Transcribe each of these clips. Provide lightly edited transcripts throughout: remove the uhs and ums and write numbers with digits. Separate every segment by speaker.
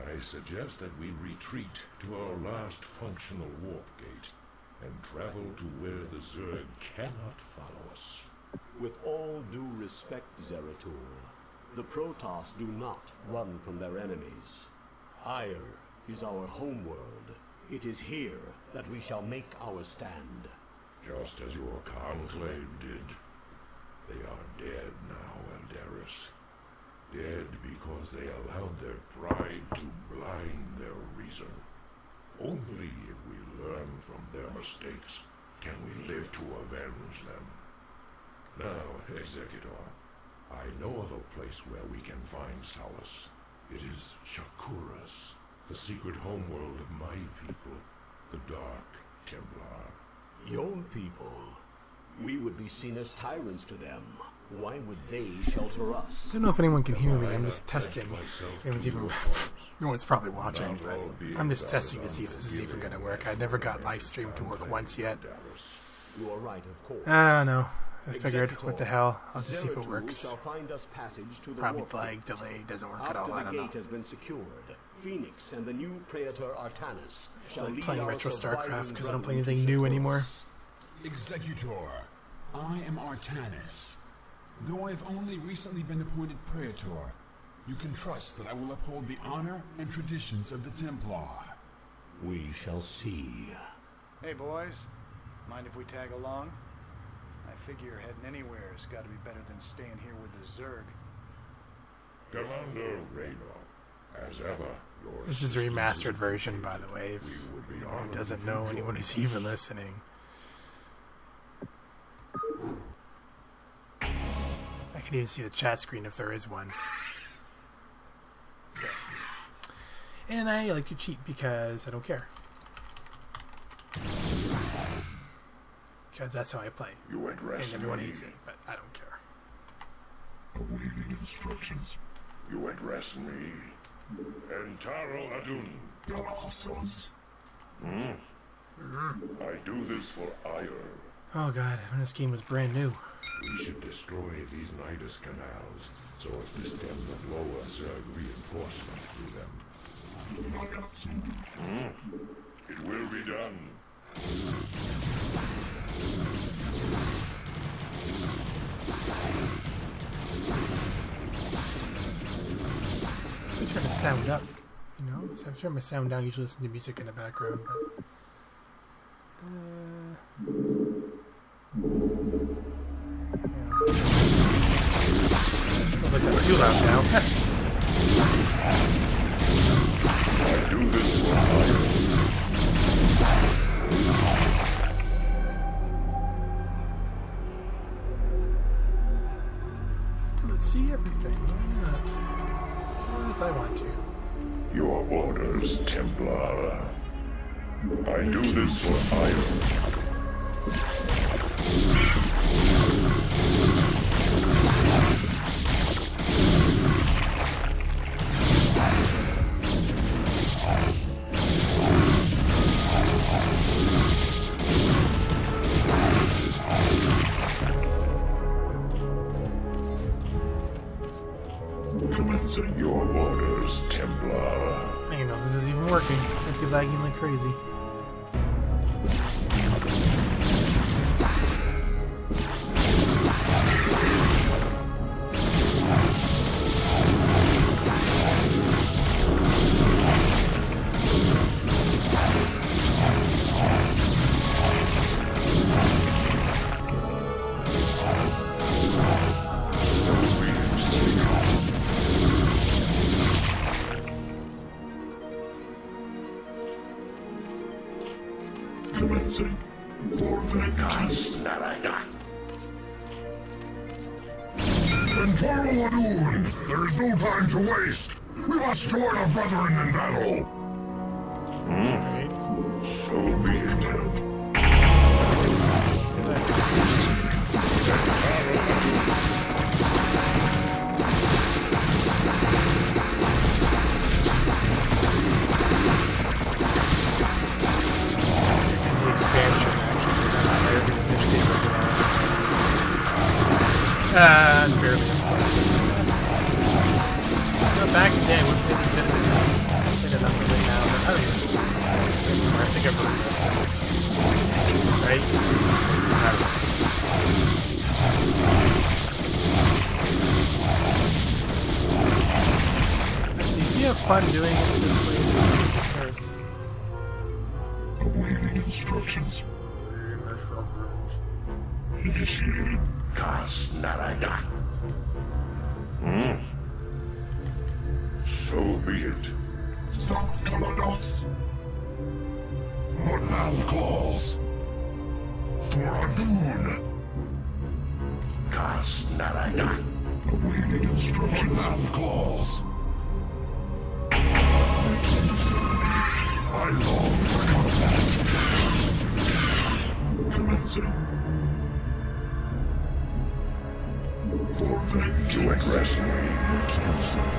Speaker 1: I suggest that we retreat to our last functional warp gate and travel to where the Zerg cannot follow us.
Speaker 2: With all due respect, Zeratul, the Protoss do not run from their enemies. Ire is our homeworld. It is here that we shall make our stand.
Speaker 1: Just as your conclave did. They are dead now, Eldaris. Dead because they allowed their pride to blind their reason. Only if we learn from their mistakes can we live to avenge them. Now, Executor, I know of a place where we can find solace. It is Shakuras, the secret homeworld of my people, the Dark Templar.
Speaker 2: Your people? We would be seen as tyrants to them. Why would they shelter us?
Speaker 3: I don't know if anyone can hear me. I'm just testing. No one's probably watching, but I'm just testing to see if this is even going to work. I never got live stream to work once yet.
Speaker 2: You are right, of course.
Speaker 3: I don't know. I figured, what the hell? I'll just see if it works. Probably lag, delay, doesn't work at all. I don't know.
Speaker 2: Has been secured. Phoenix and the new Praetor Artanis shall
Speaker 3: I'm
Speaker 2: lead
Speaker 3: playing
Speaker 2: our
Speaker 3: retro Starcraft because I don't play
Speaker 2: brethren to
Speaker 3: anything new
Speaker 2: Shakuras.
Speaker 3: anymore.
Speaker 4: Executor, I am Artanis. Though I have only recently been appointed Praetor, you can trust that I will uphold the honor and traditions of the Templar.
Speaker 2: We shall see.
Speaker 5: Hey boys, mind if we tag along? I figure heading anywhere has got to be better than staying here with the Zerg.
Speaker 1: Commander Reno, as ever, your
Speaker 3: This is a remastered version, by the way, if anyone doesn't know, anyone who's even listening. I can even see the chat screen if there is one. So. And I like to cheat because I don't care. Because that's how I play.
Speaker 1: You address
Speaker 3: And everyone
Speaker 1: me.
Speaker 3: hates it, but I don't care.
Speaker 1: Awaiting instructions. You address me. Entaro Adun. Galassos. I do this for ire.
Speaker 3: Oh god, when this game was brand new.
Speaker 1: We should destroy these Nidus canals so as to stem the flow of Zerg reinforcements through them. It will be done.
Speaker 3: I turn the sound up, you know? So I turn my sound down, usually listen to music in the background, but... Oh, that's too loud now.
Speaker 1: I do this for ire.
Speaker 3: Let's see everything, why not? As I want to.
Speaker 1: Your orders, Templar. I do this for ire. Your orders, Templar.
Speaker 3: I don't even know if this is even working. I'd be lagging like crazy.
Speaker 1: Commencing. For vengeance. Entaro Adun, there is no time to waste. We must join our brethren in battle. So be it.
Speaker 3: This is the expansion, actually. I already finished the original. Unfairly. Back then, what could have been done? think I've heard that. Right? Actually, if you have fun doing it this way,
Speaker 1: Awaiting instructions. Initiated. Cast Narada. So be it. Sakalados. Mornal calls. For Adun. Cast Narada. Awaiting instructions. Mornal calls. I long for combat. Commencing. For vengeance. To address me. Commencing.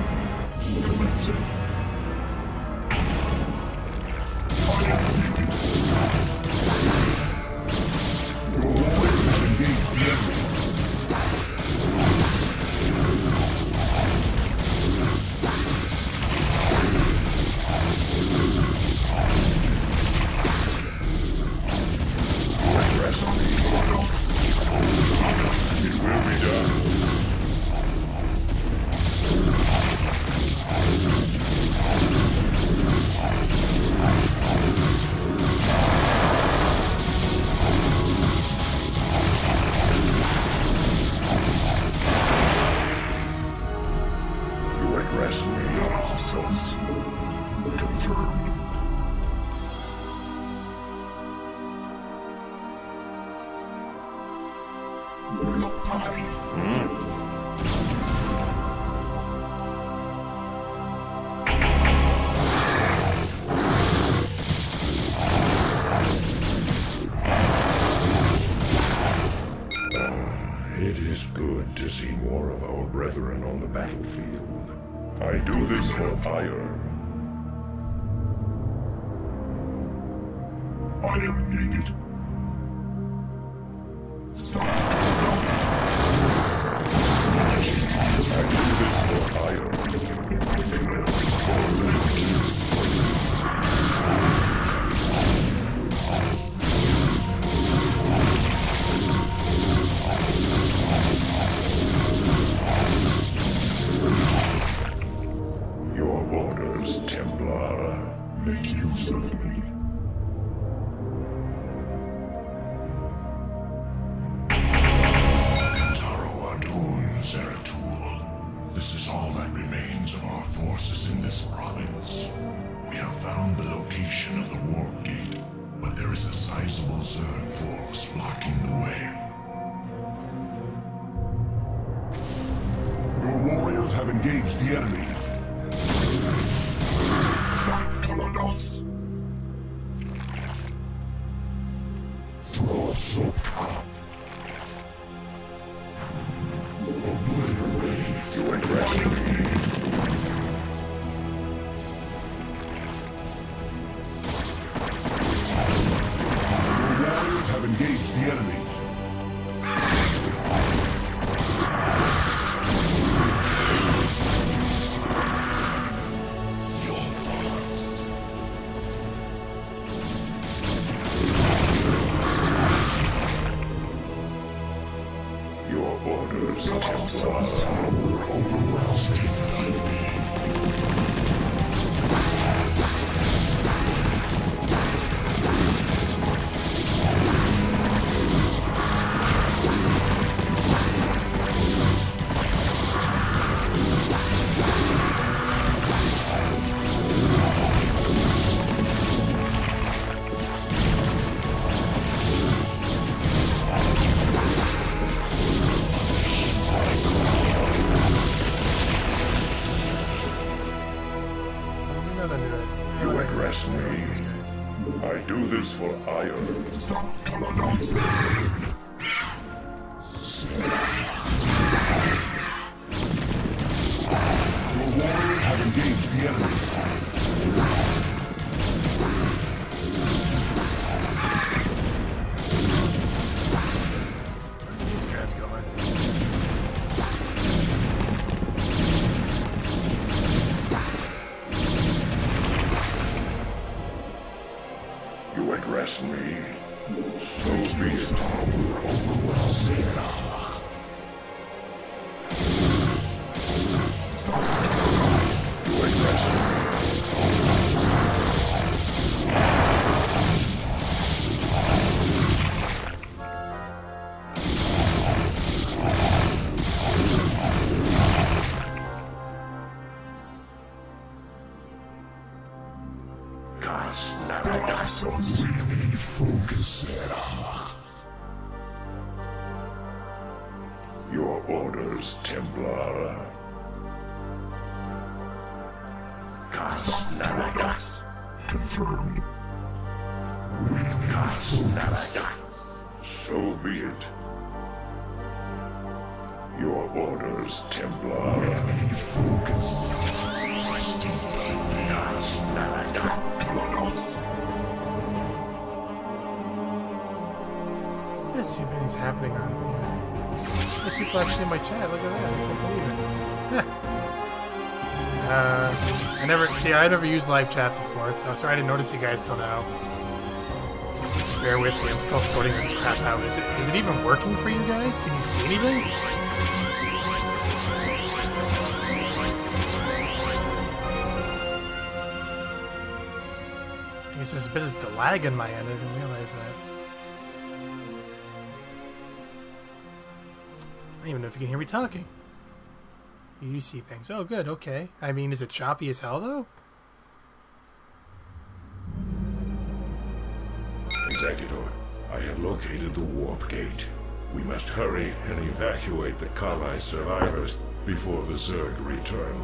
Speaker 1: Your warriors engage the enemy. Address me. It will be done. You address me. Answers. Confirmed. Look time. It is good to see more of our brethren on the battlefield. I do this for ire. I am needed. I do this for ire. Your orders, Templar. Make use of me. This is all that remains of our forces in this province. We have found the location of the warp gate, but there is a sizable Zerg force blocking the way. Your warriors have engaged the enemy. Sakalados! Obliterate to address me. Your warriors have engaged the enemy. Your thoughts. Your orders, Templar, were overwhelmed. You address me. I do this for ire. Your warriors have engaged the enemy.
Speaker 3: Where are these guys going?
Speaker 1: address me, so be it. You address me. Your orders, Templar. Naradas. Confirmed. Naradas. So be it. Your orders, Templar. Focus.
Speaker 3: Let's see if anything's happening on me. There's people actually in my chat. Look at that. I can't believe it. I never used live chat before, so sorry I didn't notice you guys till now. Bear with me, I'm still sorting this crap out. Is it even working for you guys? Can you see anything? I guess there's a bit of lag on my end. I didn't realize that. I don't even know if you can hear me talking. You see things. Oh, good, okay. I mean, is it choppy as hell, though?
Speaker 1: Executor, I have located the warp gate. We must hurry and evacuate the colonized survivors before the Zerg return.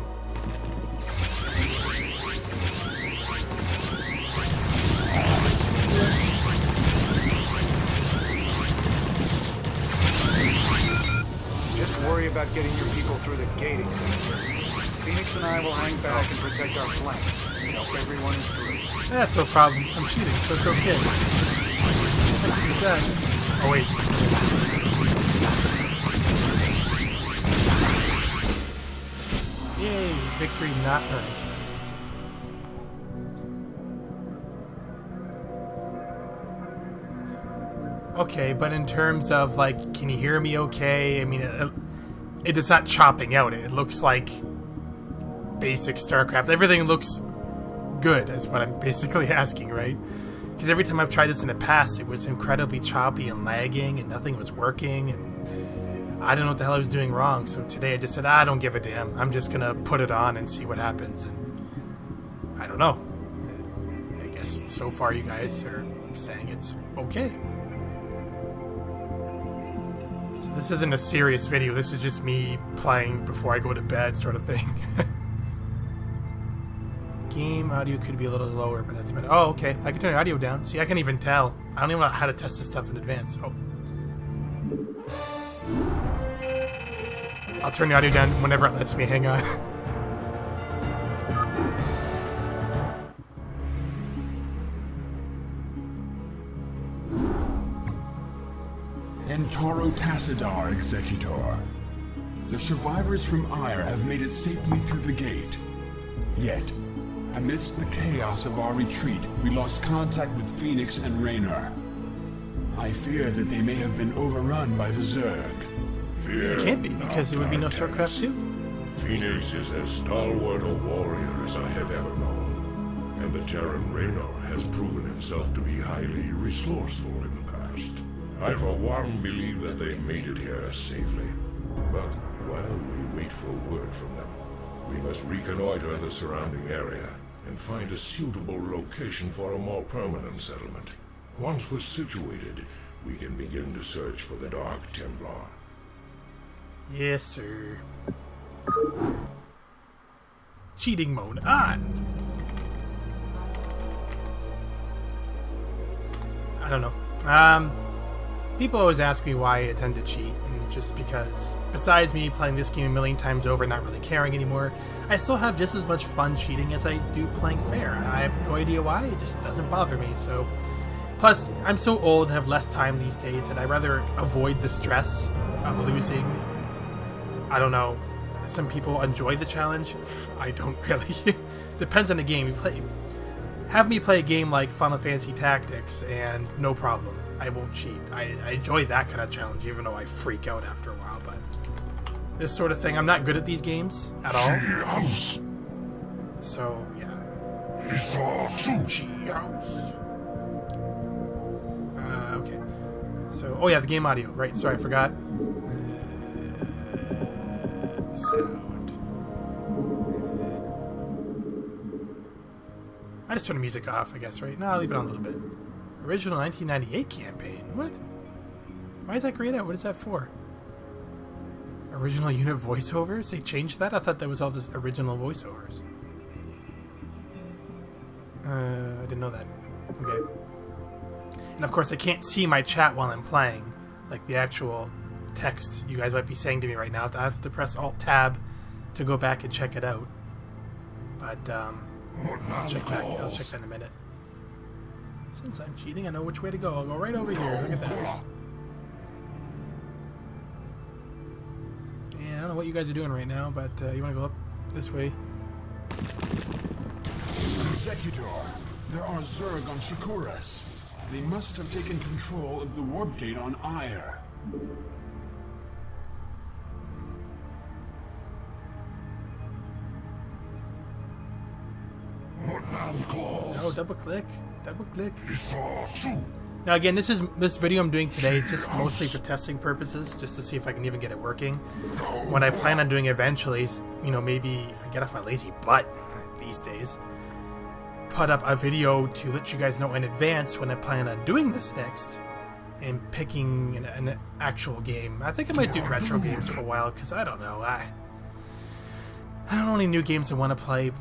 Speaker 5: Just worry about getting your people through the gate, Executor. Phoenix and I will hang back and protect our flank. Help everyone through.
Speaker 3: That's no problem. I'm cheating, so it's okay. Oh, wait. Yay! Victory not earned. Okay, but in terms of, like, can you hear me okay? I mean, it is not chopping out. It looks like basic Starcraft. Everything looks good, is what I'm basically asking, right? Because every time I've tried this in the past, it was incredibly choppy and lagging, and nothing was working, and I don't know what the hell I was doing wrong. So today I just said, I don't give a damn. I'm just gonna put it on and see what happens, and I don't know. I guess so far you guys are saying it's okay. So this isn't a serious video, this is just me playing before I go to bed sort of thing. Game audio could be a little lower, but that's better. Oh, okay. I can turn the audio down. See, I can even tell. I don't even know how to test this stuff in advance. Oh. I'll turn the audio down whenever it lets me. Hang on.
Speaker 4: Entoro Tassadar, Executor. The survivors from Ire have made it safely through the gate. Yet, amidst the chaos of our retreat, we lost contact with Phoenix and Raynor. I fear that they may have been overrun by the Zerg.
Speaker 3: It can't be, because there would be no Starcraft 2.
Speaker 1: Phoenix is as stalwart a warrior as I have ever known, and the Terran Raynor has proven himself to be highly resourceful in the past. I for one believe that they made it here safely, but while we wait for word from them, we must reconnoiter the surrounding area and find a suitable location for a more permanent settlement. Once we're situated, we can begin to search for the Dark Templar.
Speaker 3: Yes, sir. Cheating mode on! I don't know. People always ask me why I tend to cheat, and just because, besides me playing this game a million times over and not really caring anymore, I still have just as much fun cheating as I do playing fair. I have no idea why, it just doesn't bother me, so... Plus, I'm so old and have less time these days that I'd rather avoid the stress of losing. I don't know. Some people enjoy the challenge. I don't really. Depends on the game you play. have me play a game like Final Fantasy Tactics, and no problem. I won't cheat. I enjoy that kind of challenge, even though I freak out after a while. But this sort of thing, I'm not good at these games at all. So yeah. House. Okay. So, oh yeah, the game audio. Right. Sorry, I forgot. Sound. I just turn the music off, I guess, right? No, I'll leave it on a little bit. Original 1998 campaign. What? Why is that grayed out? What is that for? Original unit voiceovers? They changed that? I thought that was all this original voiceovers. I didn't know that. Okay. And of course, I can't see my chat while I'm playing. Like the actual text you guys might be saying to me right now. I have to press Alt-Tab to go back and check it out. But, I'll check back. I'll check that in a minute. Since I'm cheating, I know which way to go. I'll go right over here. Look at that. Yeah, I don't know what you guys are doing right now, but you want to go up this way?
Speaker 4: Executor, there are Zerg on Shakuras. They must have taken control of the warp gate on Ire.
Speaker 3: No, double click. Double click. Now again, this video I'm doing today is just mostly for testing purposes, just to see if I can even get it working. What I plan on doing eventually is, you know, maybe if I get off my lazy butt these days, put up a video to let you guys know in advance when I plan on doing this next, and picking an actual game. I think I might do retro games for a while, because I don't know. I don't know any new games I want to play.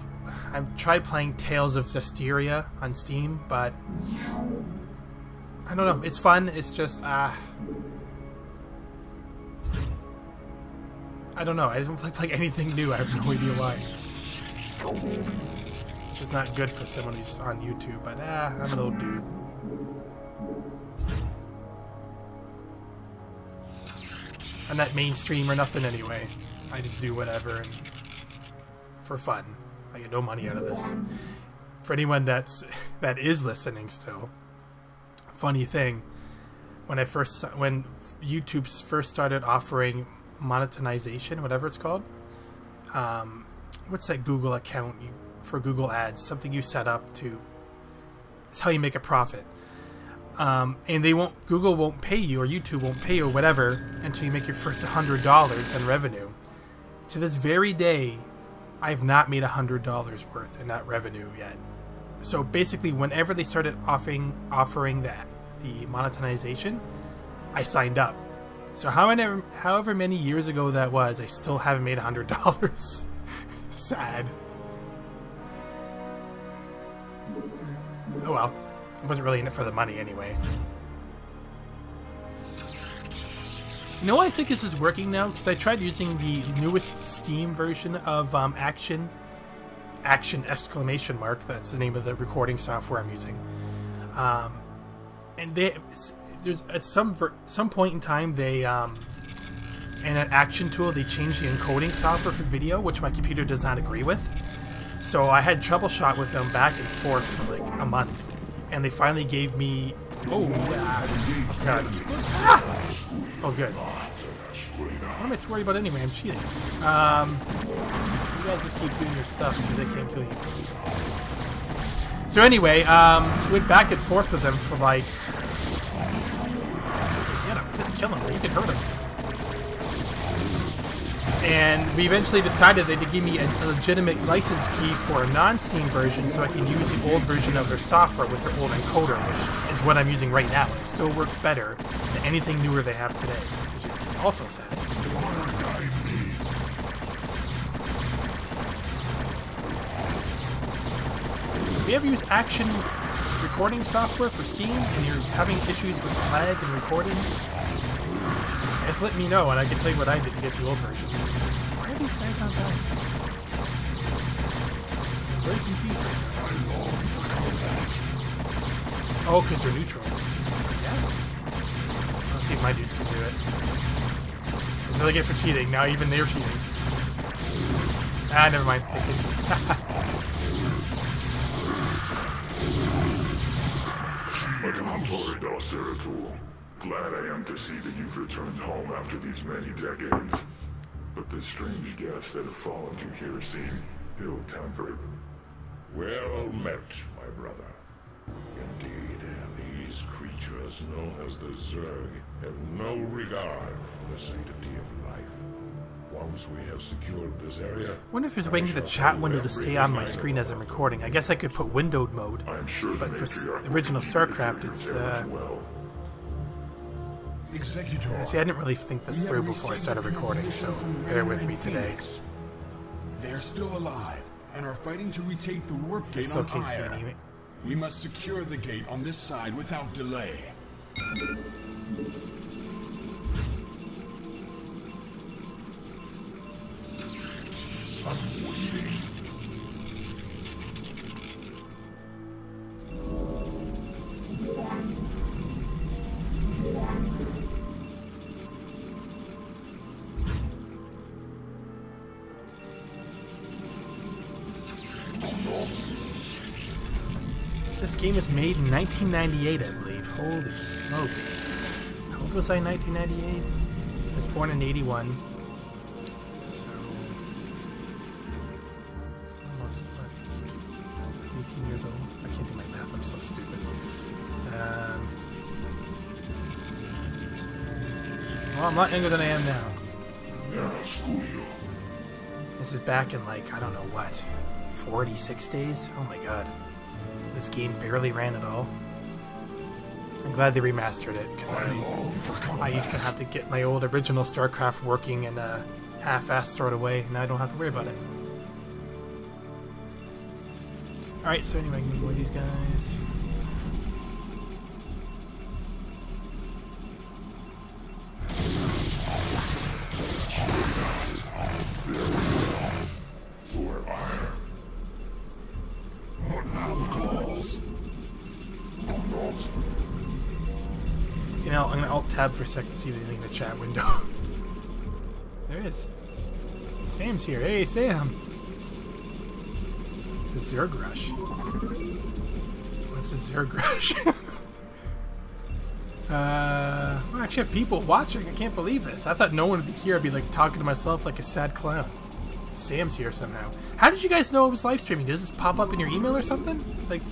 Speaker 3: I've tried playing Tales of Zestiria on Steam, but I don't know. It's fun. It's just, I don't know. I don't like playing anything new. I have no idea why. Which is not good for someone who's on YouTube, but I'm an old dude. I'm not mainstream or nothing anyway. I just do whatever and for fun. I get no money out of this. For anyone that is listening still, funny thing, when YouTube first started offering monetization, whatever it's called, what's that Google account for Google Ads? Something you set up to. It's how you make a profit. And Google won't pay you, or YouTube won't pay you, or whatever, until you make your first $100 in revenue. To this very day, I have not made $100 worth in that revenue yet. So basically, whenever they started offering the monetization, I signed up. So however many years ago that was, I still haven't made $100. Sad. Oh well. I wasn't really in it for the money anyway. You know, I think this is working now, because I tried using the newest Steam version of Action exclamation mark. That's the name of the recording software I'm using. And there's at some point in time in an Action tool they changed the encoding software for video, which my computer does not agree with. So I had troubleshot with them back and forth for like a month, and they finally gave me. Oh yeah. Oh good. What am I to worry about anyway? I'm cheating. You guys just keep doing your stuff because they can't kill you. So anyway, went back and forth with them for like. Get him, just kill him. You can hurt him. And we eventually decided that they give me a legitimate license key for a non-Steam version, so I can use the old version of their software with their old encoder, which is what I'm using right now. It still works better than anything newer they have today, which is also sad. If you ever use Action recording software for Steam and you're having issues with lag and recording, just let me know and I can tell you what I did to get the old version. Why are these guys not dying? I'm very confused right now. Oh, because they're neutral. Yes? Let's see if my dudes can do it. It's really good for cheating. Now even they're cheating. Ah, never mind.
Speaker 1: Florida, Zeratul. Glad I am to see that you've returned home after these many decades. But the strange guests that have followed you here seem ill-tempered. Well met, my brother. Indeed, these creatures known as the Zerg have no regard for the sanctity of life. Once we have secured this area,
Speaker 3: I wonder if there's a way to get the chat window to stay on my screen as I'm recording. I guess I could put windowed mode, but for the original Starcraft, it's
Speaker 4: Executor.
Speaker 3: see, I didn't really think this through before I started recording, so bear with me today.
Speaker 4: They're still alive and are fighting to retake the warp
Speaker 3: I
Speaker 4: gate
Speaker 3: still
Speaker 4: on
Speaker 3: can't see
Speaker 4: Ire.
Speaker 3: anything.
Speaker 4: We must secure the gate on this side without delay.
Speaker 3: This game was made in 1998, I believe. Holy smokes. How old was I in 1998? I was born in 81. So, almost, what, 18 years old? I can't do my math, I'm so stupid. Well, I'm a lot younger than I am now. This is back in, like, I don't know what, 46 days? Oh my god. This game barely ran at all. I'm glad they remastered it, because I used to have to get my old original StarCraft working and half-assed throw it away, and now I don't have to worry about it. Alright, so anyway, I'm gonna avoid these guys. You know, I'm gonna alt-tab for a sec to see if there's anything in the chat window. There is. Sam's here. Hey, Sam! The Zerg Rush. What's a Zerg Rush? I actually have people watching. I can't believe this. I thought no one would be here. I'd be like talking to myself like a sad clown. Sam's here somehow. How did you guys know it was live streaming? Does this pop up in your email or something? Like,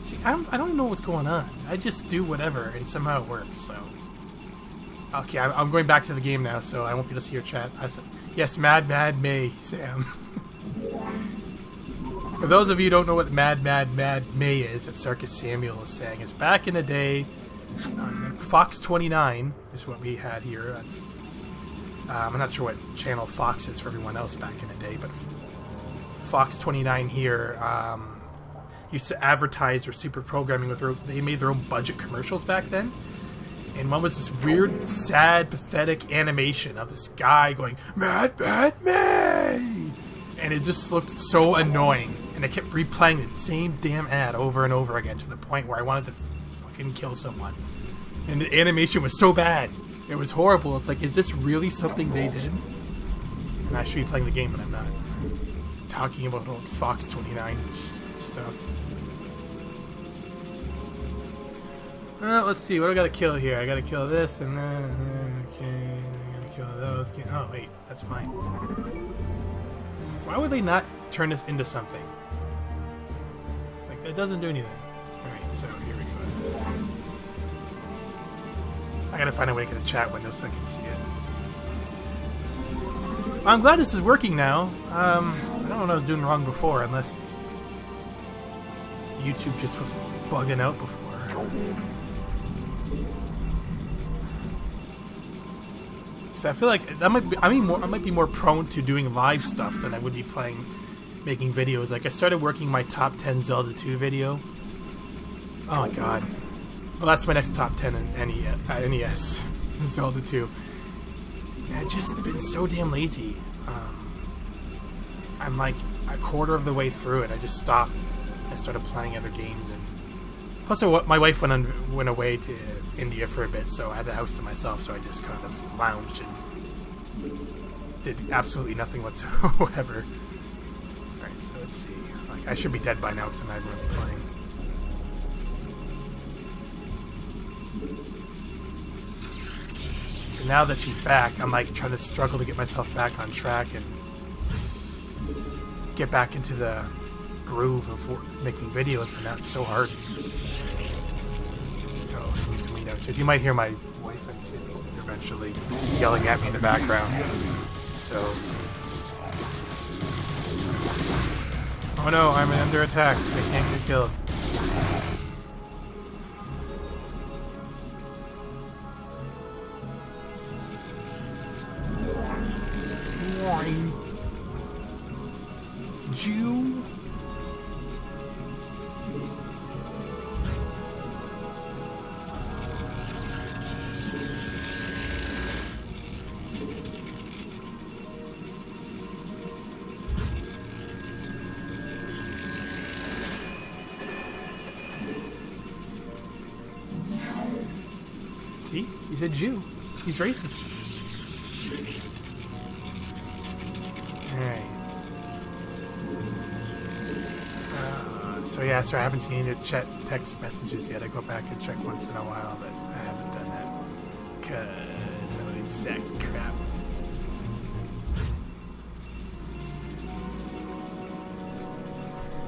Speaker 3: see, I don't even know what's going on. I just do whatever, and somehow it works. So, okay, I'm going back to the game now, so I won't be able to see your chat. I said, yes, Mad May, Sam. For those of you who don't know what Mad May is, that Circus Samuel is saying, is back in the day, Fox 29 is what we had here. That's I'm not sure what channel Fox is for everyone else back in the day, but Fox 29 here used to advertise their super programming with they made their own budget commercials back then. And one was this weird, sad, pathetic animation of this guy going, Mad May! And it just looked so annoying. And they kept replaying the same damn ad over and over again to the point where I wanted to fucking kill someone. And the animation was so bad. It was horrible. It's like, is this really something they did? And I should be playing the game, but I'm not. I'm talking about old Fox 29 stuff. Let's see, what do I gotta kill here? I gotta kill this, and then, okay, I gotta kill those. Oh, wait, that's mine. Why would they not turn this into something? Like, that doesn't do anything. Alright, so here we go. I gotta find a way to get a chat window so I can see it. Well, I'm glad this is working now. I don't know what I was doing wrong before, unless YouTube just was bugging out before. So I feel like that I might be more prone to doing live stuff than I would be making videos. Like, I started working my top 10 Zelda 2 video. Oh my god. Well, that's my next top 10 in NES. Zelda 2. I've just been so damn lazy. I'm like a quarter of the way through it. I just stopped. I started playing other games, and plus my wife went away to India for a bit, so I had the house to myself. So I just kind of lounged and did absolutely nothing whatsoever. All right, so let's see. Like, I should be dead by now because I'm not really playing. So now that she's back, I'm like trying to struggle to get myself back on track and get back into the groove of making videos, but now it's so hard. Oh, someone's coming downstairs. You might hear my wife and kid eventually yelling at me in the background. So, oh no, I'm under attack. I can't get killed. Jew. See? He's a Jew. He's racist. Alright. So yeah, so I haven't seen any chat text messages yet. I go back and check once in a while, but I haven't done that. Cause I lose that crap.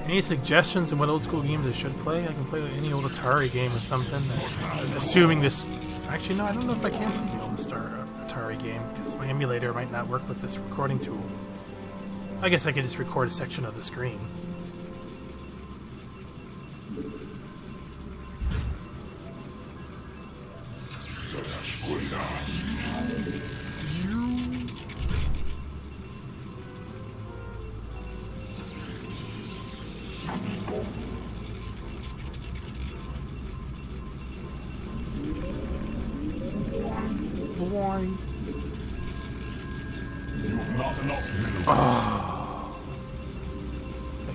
Speaker 3: Any suggestions on what old school games I should play? I can play any old Atari game or something. Assuming this... Actually, no, I don't know if I can play the old Atari game, because my emulator might not work with this recording tool. I guess I could just record a section of the screen.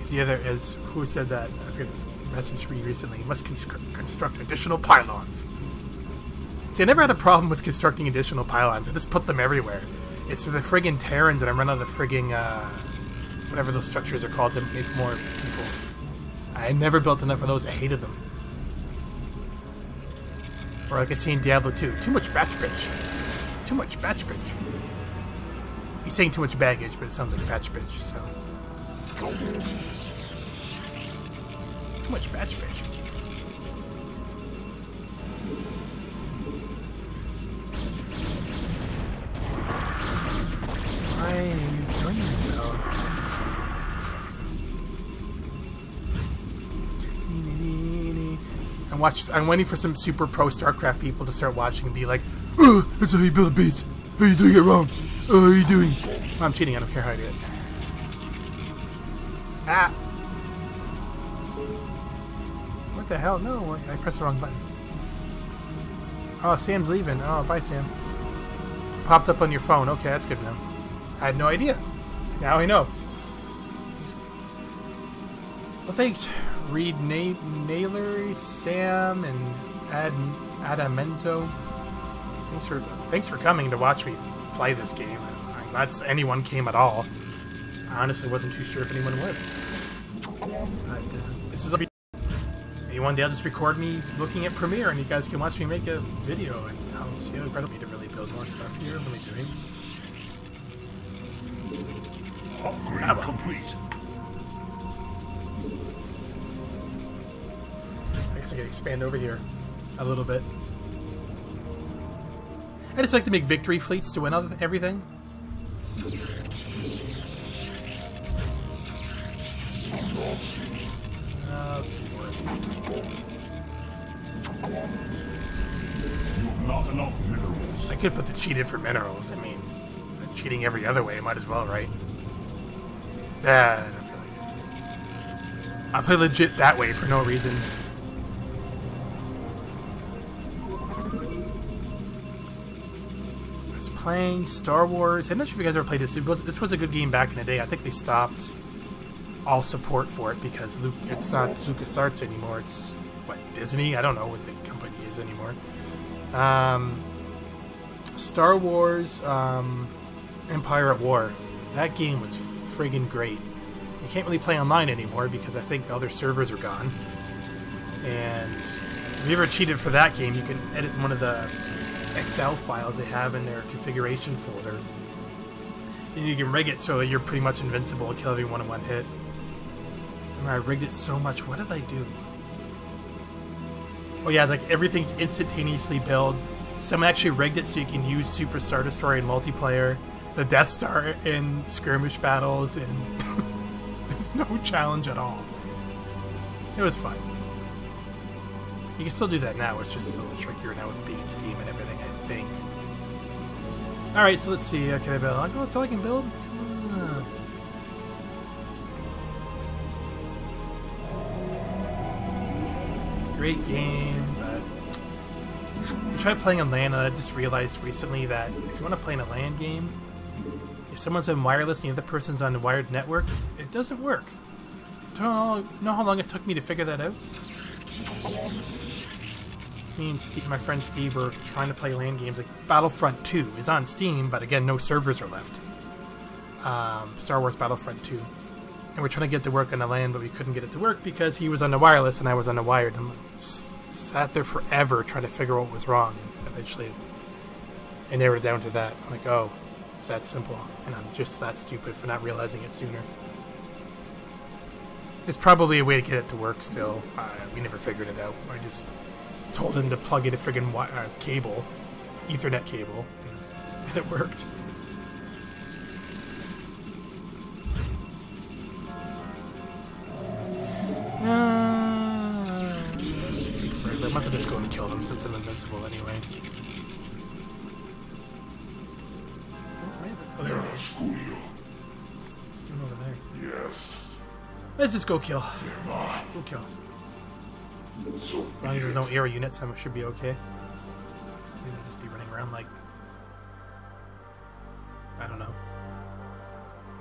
Speaker 3: The other is who said that? I forget the message me recently. You must construct additional pylons. See, I never had a problem with constructing additional pylons. I just put them everywhere. It's for the friggin' Terrans, and I run out of friggin' whatever those structures are called to make more people. I never built enough of those. I hated them. Or like I see in Diablo 2, too much batch bitch. Too much batch bitch. He's saying too much baggage, but it sounds like batch bitch. So. Too much batch bitch. Why are you killing yourself? I'm waiting for some super pro Starcraft people to start watching and be like, "Oh, that's how you build a base. Oh, you're doing it wrong. Oh, what are you doing?" Well, I'm cheating. I don't care how I do it. Ah! What the hell? No, I pressed the wrong button. Oh, Sam's leaving. Oh, bye, Sam. Popped up on your phone. Okay, that's good to know. I had no idea. Now I know. Well, thanks, Reed, Naylor, Sam, and Adamenzo. Thanks for coming to watch me play this game. I'm glad anyone came at all. I honestly wasn't too sure if anyone would. But this is maybe one day I'll just record me looking at Premiere, and you guys can watch me make a video, and I'll see how incredible me to really build more stuff here. What am I doing?
Speaker 1: Upgrade complete.
Speaker 3: I guess I can expand over here a little bit. I just like to make victory fleets to win everything.
Speaker 1: You've not enough minerals.
Speaker 3: I could put the cheat in for minerals. I mean, cheating every other way, might as well, right? I don't feel like it. I'll play legit that way for no reason. I was playing Star Wars. I'm not sure if you guys ever played this. This was a good game back in the day. I think they stopped all support for it because it's not LucasArts anymore. It's, what, Disney? I don't know what the company is anymore. Star Wars Empire at War. That game was friggin' great. You can't really play online anymore because I think the other servers are gone. And if you ever cheated for that game, you can edit one of the Excel files they have in their configuration folder. And you can rig it so that you're pretty much invincible, kill everyone in one hit. And I rigged it so much. What did I do? Oh yeah, like everything's instantaneously built. Someone actually rigged it so you can use Super Star Destroyer in multiplayer, the Death Star in skirmish battles, and there's no challenge at all. It was fun. You can still do that now, it's just a little trickier now with being in Steam and everything, I think. Alright, so let's see, can I build? Oh, that's all I can build? Come on. Great game, but I tried playing on LAN, and I just realized recently that if you want to play in a LAN game, if someone's on wireless and the other person's on a wired network, it doesn't work. Do you know how long it took me to figure that out? Me and Steve, my friend Steve, were trying to play LAN games. Like Battlefront 2 is on Steam, but again, no servers are left. Star Wars Battlefront 2. And we're trying to get it to work on the LAN, but we couldn't get it to work because he was on the wireless and I was on the wired. And sat there forever trying to figure out what was wrong. And eventually, I narrowed it down to that. I'm like, oh, it's that simple. And I'm just that stupid for not realizing it sooner. There's probably a way to get it to work still. We never figured it out. I just told him to plug in a friggin' cable, Ethernet cable, and it worked. I must have just gone and killed him since I'm invincible anyway. Where's Raven? Oh, there he is. What's doing over there?
Speaker 1: Yes.
Speaker 3: Let's just go kill. Go kill. As long as there's no air units, I should be okay. Maybe I'll just be running around like, I don't know,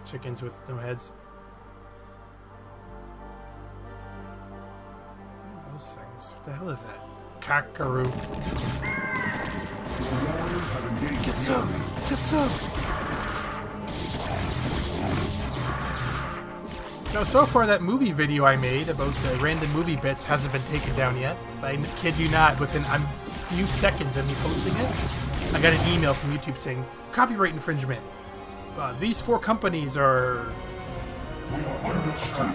Speaker 3: chickens with no heads. What are those things? What the hell is that? Kakaru. Get some! Get some! So far that movie video I made about the random movie bits hasn't been taken down yet. I kid you not, within a few seconds of me posting it, I got an email from YouTube saying, copyright infringement. These 4 companies are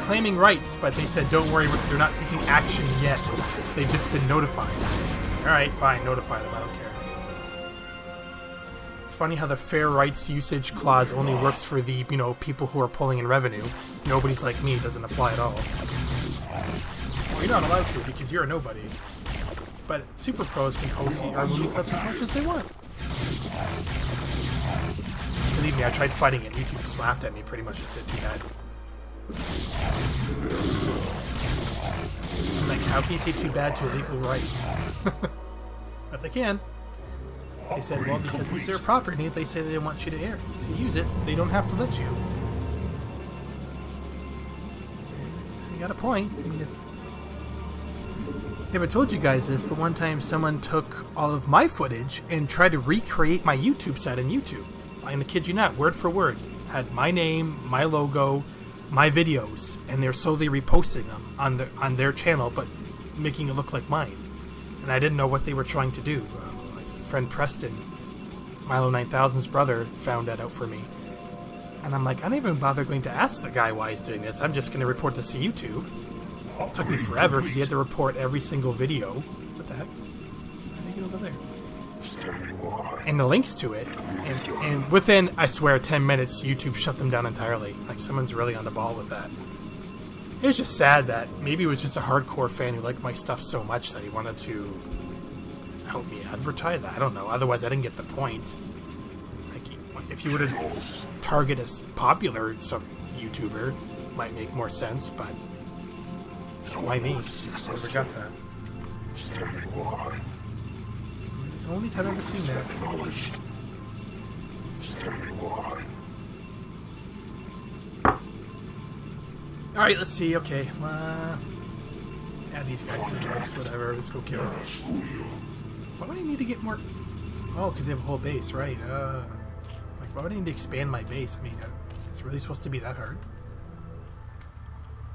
Speaker 3: claiming rights, but they said, don't worry, they're not taking action yet. They've just been notified. Alright, fine, notify them, I don't care. It's funny how the fair rights usage clause only works for the, people who are pulling in revenue. Nobody's like me, doesn't apply at all. Well, you're not allowed to because you're a nobody. But super pros can post our movie clips as much as they want. Believe me, I tried fighting it. YouTube just laughed at me pretty much and said, too bad. I'm like, how can you say too bad to a legal right? But they can. They said, well, because it's their property, if they say they want you to use it, they don't have to let you. You got a point. I mean, I never told you guys this, but one time someone took all of my footage and tried to recreate my YouTube site on YouTube. I'm gonna kid you not, word for word. Had my name, my logo, my videos, and they're slowly reposting them on their channel, but making it look like mine. And I didn't know what they were trying to do. Friend Preston, Milo 9000's brother, found that out for me. And I'm like, I don't even bother going to ask the guy why he's doing this. I'm just going to report this to YouTube. It took me forever because he had to report every single video. What the heck? How did I get over there? And the links to it. And within, I swear, 10 minutes, YouTube shut them down entirely. Like, someone's really on the ball with that. It was just sad that maybe it was just a hardcore fan who liked my stuff so much that he wanted to help me advertise. I don't know. Otherwise, I didn't get the point. It's like, if you were to target a popular YouTuber, it might make more sense, but why me? Never got that. The only time I've ever seen that. Alright, let's see. Okay. Add these guys to the list, whatever. Let's go kill them. Why would I need to get more... Oh, because they have a whole base, right. Like, why would I need to expand my base? I mean, it's really supposed to be that hard?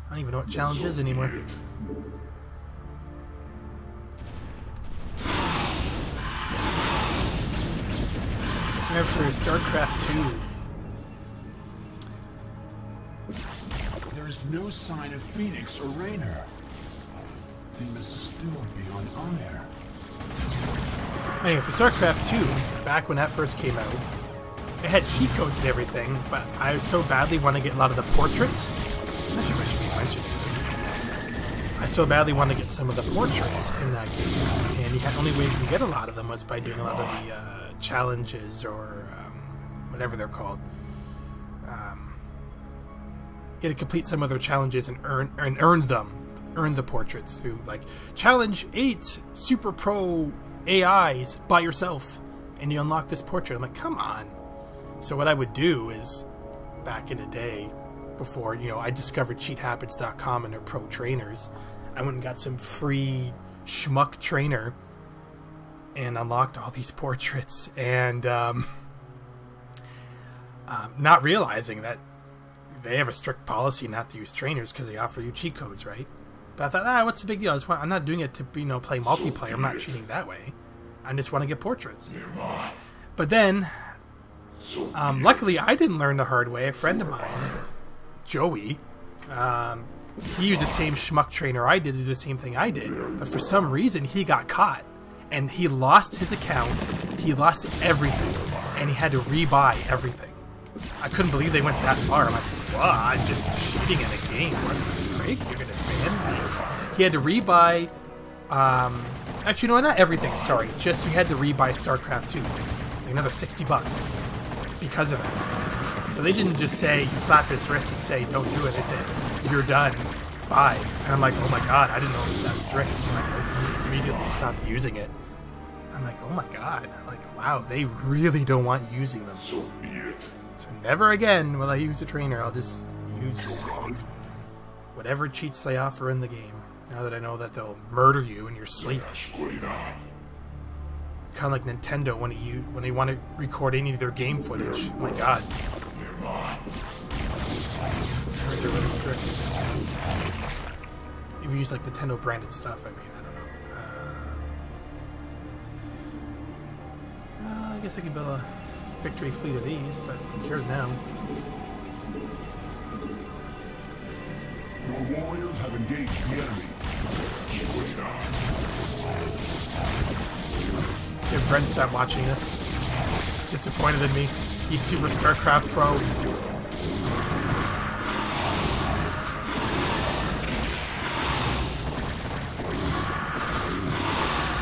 Speaker 3: I don't even know what challenge is anymore. nightmare for StarCraft 2.
Speaker 4: There's no sign of Phoenix or Raynor. They must still be on Ire.
Speaker 3: Anyway, for StarCraft 2, back when that first came out, it had cheat codes and everything, but I so badly want to get a lot of the portraits. Actually, I should be mentioning this. I so badly want to get some of the portraits in that game, and the only way you can get a lot of them was by doing a lot of the challenges or whatever they're called. You had to complete some of their challenges and earn the portraits through like challenge 8 super pro AIs by yourself, and you unlock this portrait. I'm like, come on. So what I would do is, back in the day, before I discovered cheathabits.com and their pro trainers, I went and got some free schmuck trainer and unlocked all these portraits, and not realizing that they have a strict policy not to use trainers because they offer you cheat codes, right? But I thought, what's the big deal? I'm not doing it to play multiplayer. I'm not cheating that way. I just want to get portraits. But then, luckily, I didn't learn the hard way. A friend of mine, Joey, he used the same schmuck trainer I did to do the same thing I did. But for some reason, he got caught. And he lost his account. He lost everything. And he had to rebuy everything. I couldn't believe they went that far. I'm like, wow, I'm just cheating in a game. What the freak? You're going to ban me? He had to rebuy... actually, no, not everything, sorry. Just he had to rebuy StarCraft 2. Another $60 because of it. So they didn't just say, slap his wrist and say, don't do it. They said, you're done. Bye. And I'm like, oh my god, I didn't know it was that strict. So I immediately stopped using it. I'm like, oh my god. Like, wow, they really don't want using them.
Speaker 1: So be it.
Speaker 3: So never again will I use a trainer. I'll just use whatever cheats they offer in the game. Now that I know that they'll murder you in your sleep. Kind of like Nintendo when they want to record any of their game footage. Oh my god. They're really strict. If you use like Nintendo branded stuff, I mean, I don't know. I guess I can build a victory fleet of these, but who cares now?
Speaker 1: Your warriors have engaged the enemy.
Speaker 3: If Brent stopped watching this, disappointed in me. He's Super StarCraft Pro.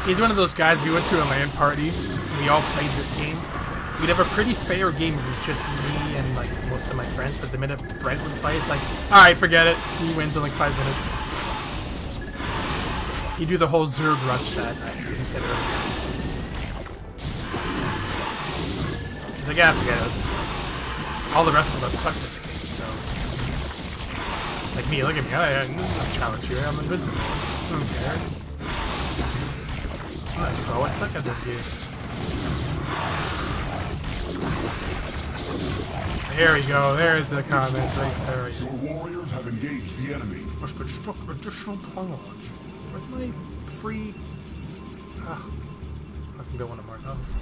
Speaker 3: He's one of those guys, we went to a LAN party, and we all played this game. We'd have a pretty fair game if it was just me and like most of my friends, but the minute Brent would play, it's like, alright, forget it. He wins in like 5 minutes. He'd do the whole Zerg rush that I said earlier. He's like, yeah, forget it. All the rest of us sucked at the game, so... Like me, look at me, I challenge you, I'm invincible. I don't care. Oh, I suck at this game. There we go, there's the comment right there.
Speaker 1: Your warriors have engaged the enemy.
Speaker 3: Must construct additional pylons. Where's my free... I can build one of our guns.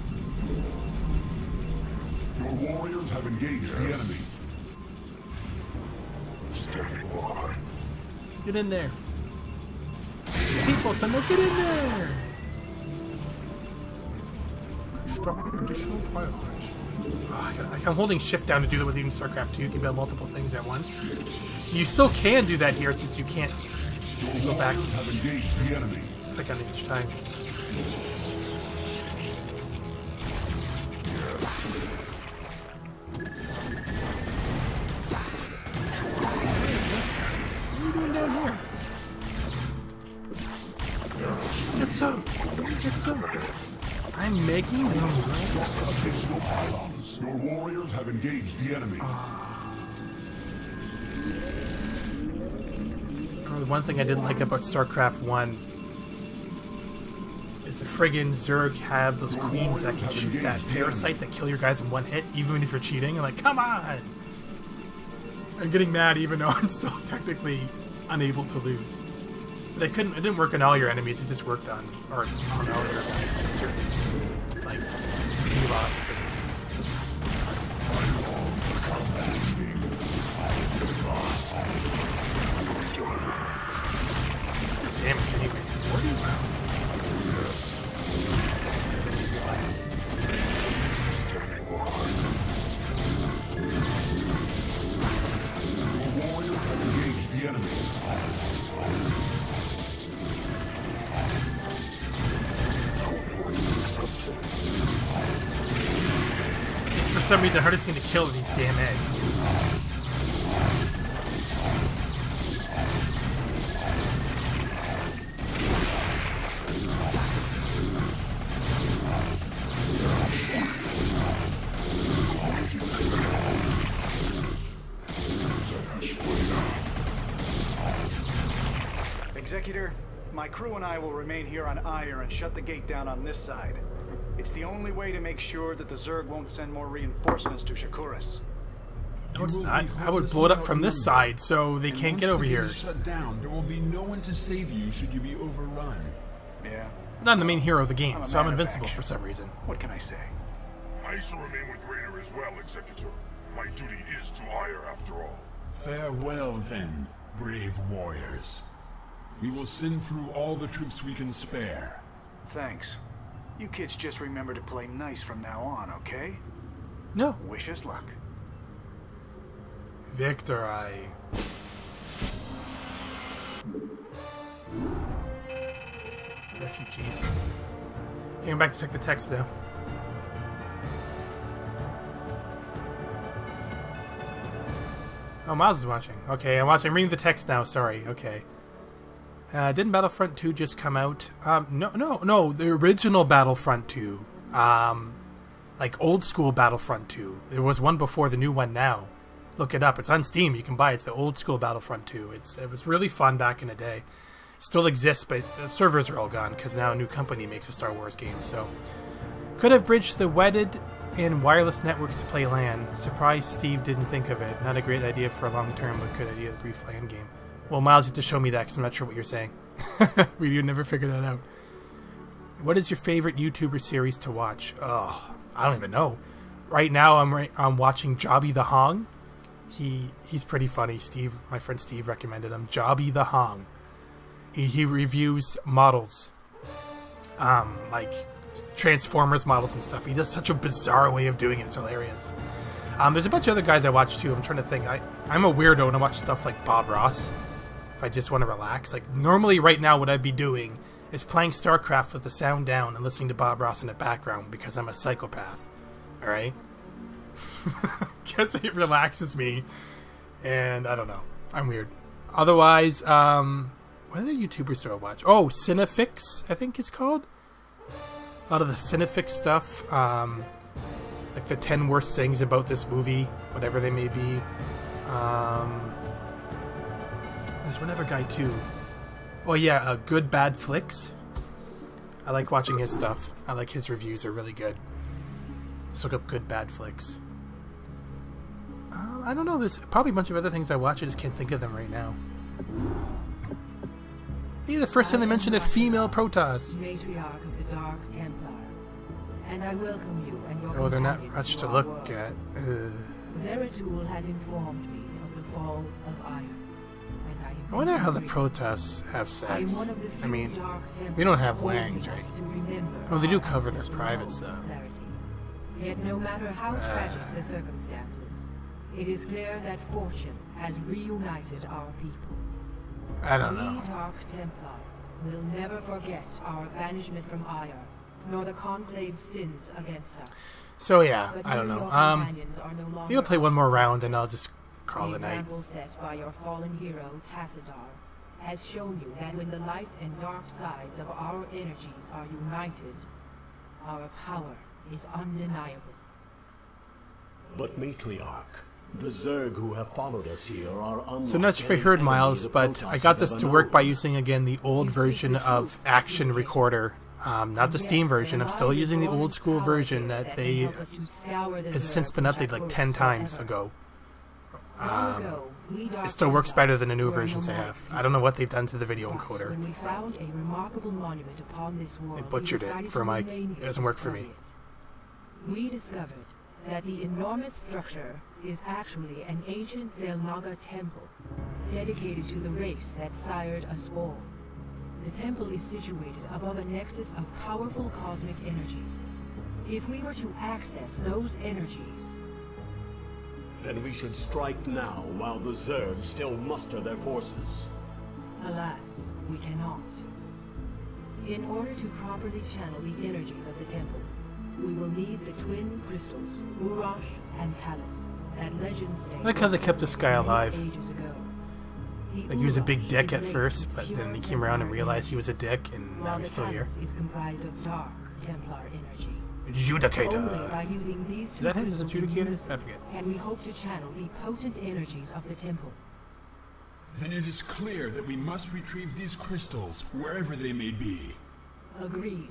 Speaker 1: Your warriors have engaged the enemy. Standing by.
Speaker 3: Get in there. People, someone get in there! Construct additional pylons. I'm holding shift down to do that with even StarCraft 2. You can build multiple things at once. You still can do that here, it's just you can't go back.
Speaker 1: Have engaged the enemy.
Speaker 3: Click on it each time. What are you doing down here? Get some! Get some! I'm making them.
Speaker 1: Additional pylons. Your warriors have engaged the enemy.
Speaker 3: One thing I didn't like about StarCraft 1 is the friggin' Zerg have those queens that can shoot that parasite that kill your guys in one hit, even if you're cheating. I'm like, come on! I'm getting mad even though I'm still technically unable to lose. But it didn't work on all your enemies, it just worked on all your guys, just certain, like, Zealots and Damage anyway. 40? Wow.
Speaker 1: Warriors have engaged the enemy.
Speaker 3: For some reason, hardest thing to kill are these damn eggs.
Speaker 5: Executor, my crew and I will remain here on Ire and shut the gate down on this side. It's the only way to make sure that the Zerg won't send more reinforcements to Shakuras.
Speaker 3: No, it's not. I would blow it up from this side so they can't get over here.
Speaker 4: Shut down. There will be no one to save you should you be overrun.
Speaker 5: Yeah.
Speaker 3: I'm the main hero of the game, so I'm invincible for some reason.
Speaker 5: What can I say?
Speaker 1: I shall remain with Raynor as well, Executor. My duty is to Ire after all.
Speaker 4: Farewell then, brave warriors. We will send through all the troops we can spare.
Speaker 5: Thanks. You kids just remember to play nice from now on, okay?
Speaker 3: No.
Speaker 5: Wish us luck.
Speaker 3: Victory. Refugees. Getting back to check the text now. Oh, Miles is watching. Okay, I'm reading the text now, sorry. Okay. Didn't Battlefront 2 just come out? No, the original Battlefront 2. Like old school Battlefront 2. There was one before the new one now. Look it up. It's on Steam. You can buy it. It's the old school Battlefront 2. It was really fun back in the day. It still exists, but the servers are all gone because now a new company makes a Star Wars game. So, could have bridged the wedded and wireless networks to play LAN. Surprised Steve didn't think of it. Not a great idea for a long term, but good idea to brief LAN game. Well, Miles, you have to show me that because I'm not sure what you're saying. We never figured that out. What is your favorite YouTuber series to watch? Oh, I don't even know. Right now, I'm watching Jobby the Hong. He's pretty funny. My friend Steve recommended him. Jobby the Hong. He reviews models, like Transformers models and stuff. He does such a bizarre way of doing it. It's hilarious. There's a bunch of other guys I watch too. I'm trying to think. I'm a weirdo and I watch stuff like Bob Ross. If I just want to relax, like normally right now, what I'd be doing is playing Starcraft with the sound down and listening to Bob Ross in the background because I'm a psychopath. All right. Guess it relaxes me, and I don't know. I'm weird. Otherwise, what other YouTubers do I watch? Oh, Cinefix, I think it's called. A lot of the Cinefix stuff, like the 10 worst things about this movie, whatever they may be. There's one other guy too. Oh yeah, Good Bad Flicks. I like watching his stuff. I like his reviews; are really good. Just look up Good Bad Flicks. I don't know. There's probably a bunch of other things I watch. I just can't think of them right now. Yeah, the first time they mentioned a female Protoss.
Speaker 6: Matriarch of the Dark Templar, and I welcome you and your
Speaker 3: Oh, they're not
Speaker 6: companions
Speaker 3: much to
Speaker 6: our
Speaker 3: look
Speaker 6: world.
Speaker 3: at.
Speaker 6: Zeratul has informed me of the fall of Ire, and
Speaker 3: I wonder how the Protoss have sex. I mean, they don't have wangs, right? Oh, they do cover their private stuff.
Speaker 6: Yet no matter how tragic the circumstances, it is clear that fortune has reunited our people.
Speaker 3: I don't know.
Speaker 6: We Dark Templar will never forget our banishment from Ire, nor the Conclave's sins against us.
Speaker 3: So yeah,
Speaker 6: But
Speaker 3: I don't
Speaker 6: you,
Speaker 3: know.
Speaker 6: your companions, are no longer
Speaker 3: Maybe I'll play one more round and I'll just call
Speaker 6: the
Speaker 3: it night.
Speaker 6: example set by your fallen hero, Tassadar, has shown you that when the light and dark sides of our energies are united, our power is undeniable.
Speaker 2: But Matriarch, the Zerg who have followed us here are unlike
Speaker 3: So not sure if you heard, Miles, but I got this to work by using again the old version of Action Recorder. Not the Steam version. I'm still using the old school version that they has since been updated like 10 times ago. It still works better than the new versions they have. I don't know what they've done to the video encoder.
Speaker 6: When we found a remarkable monument upon this world,
Speaker 3: They butchered it for Mike. It doesn't work for me.
Speaker 6: We discovered that the enormous structure is actually an ancient Zelnaga temple, dedicated to the race that sired us all. The temple is situated above a nexus of powerful cosmic energies. If we were to access those energies...
Speaker 2: Then we should strike now, while the Zerg still muster their forces.
Speaker 6: Alas, we cannot. In order to properly channel the energies of the temple, we will need the twin crystals, Urash and Kalis, that legends say...
Speaker 3: Like how they kept this guy alive.
Speaker 6: ages ago.
Speaker 3: Like he was a big dick at first, but then he came around and realized he was a dick, and now he's still here.
Speaker 6: Kalis is comprised of dark Templar energy. Only
Speaker 3: Adjudicator.
Speaker 6: by using these
Speaker 3: Is
Speaker 6: two
Speaker 3: that his
Speaker 6: crystals in
Speaker 3: adjudicator?
Speaker 6: unison
Speaker 3: I forget.
Speaker 6: can we hope to channel the potent energies of the temple.
Speaker 4: Then it is clear that we must retrieve these crystals, wherever they may be.
Speaker 6: Agreed.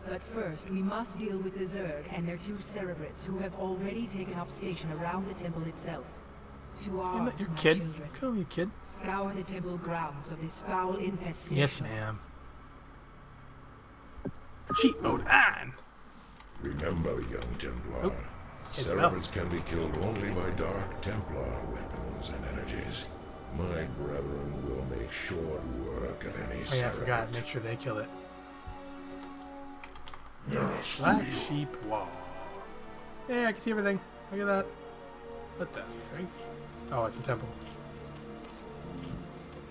Speaker 6: But first, we must deal with the Zerg and their two cerebrates who have already taken up station around the temple itself. To
Speaker 3: You're
Speaker 6: ours,
Speaker 3: not your
Speaker 6: my
Speaker 3: kid.
Speaker 6: children.
Speaker 3: Call me a kid.
Speaker 6: Scour the temple grounds of this foul infestation.
Speaker 3: Yes, ma'am. Cheat mode on.
Speaker 1: Remember, young Templar,
Speaker 3: Oh, hey, smell.
Speaker 1: Cerebrants can be killed only by dark Templar weapons and energies. My brethren will make short work of any
Speaker 3: Oh yeah, I forgot.
Speaker 1: Cerebrant.
Speaker 3: Make sure they kill it.
Speaker 1: Yes,
Speaker 3: Black sheep wall. Yeah, I can see everything. Look at that. What the freak? Oh, it's a temple.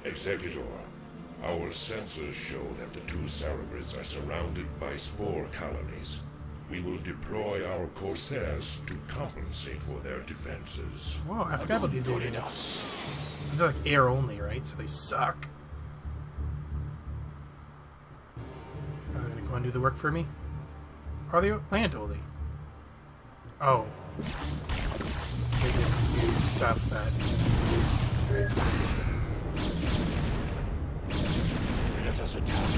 Speaker 1: Executor, our sensors show that the two Cerebrants are surrounded by spore colonies. We will deploy our Corsairs to compensate for their defenses.
Speaker 3: Whoa, I forgot about these new units. They're like air only, right? So they suck. Are they gonna go and do the work for me? Or are they land only? Oh. They just do stuff that...
Speaker 2: Let us attack.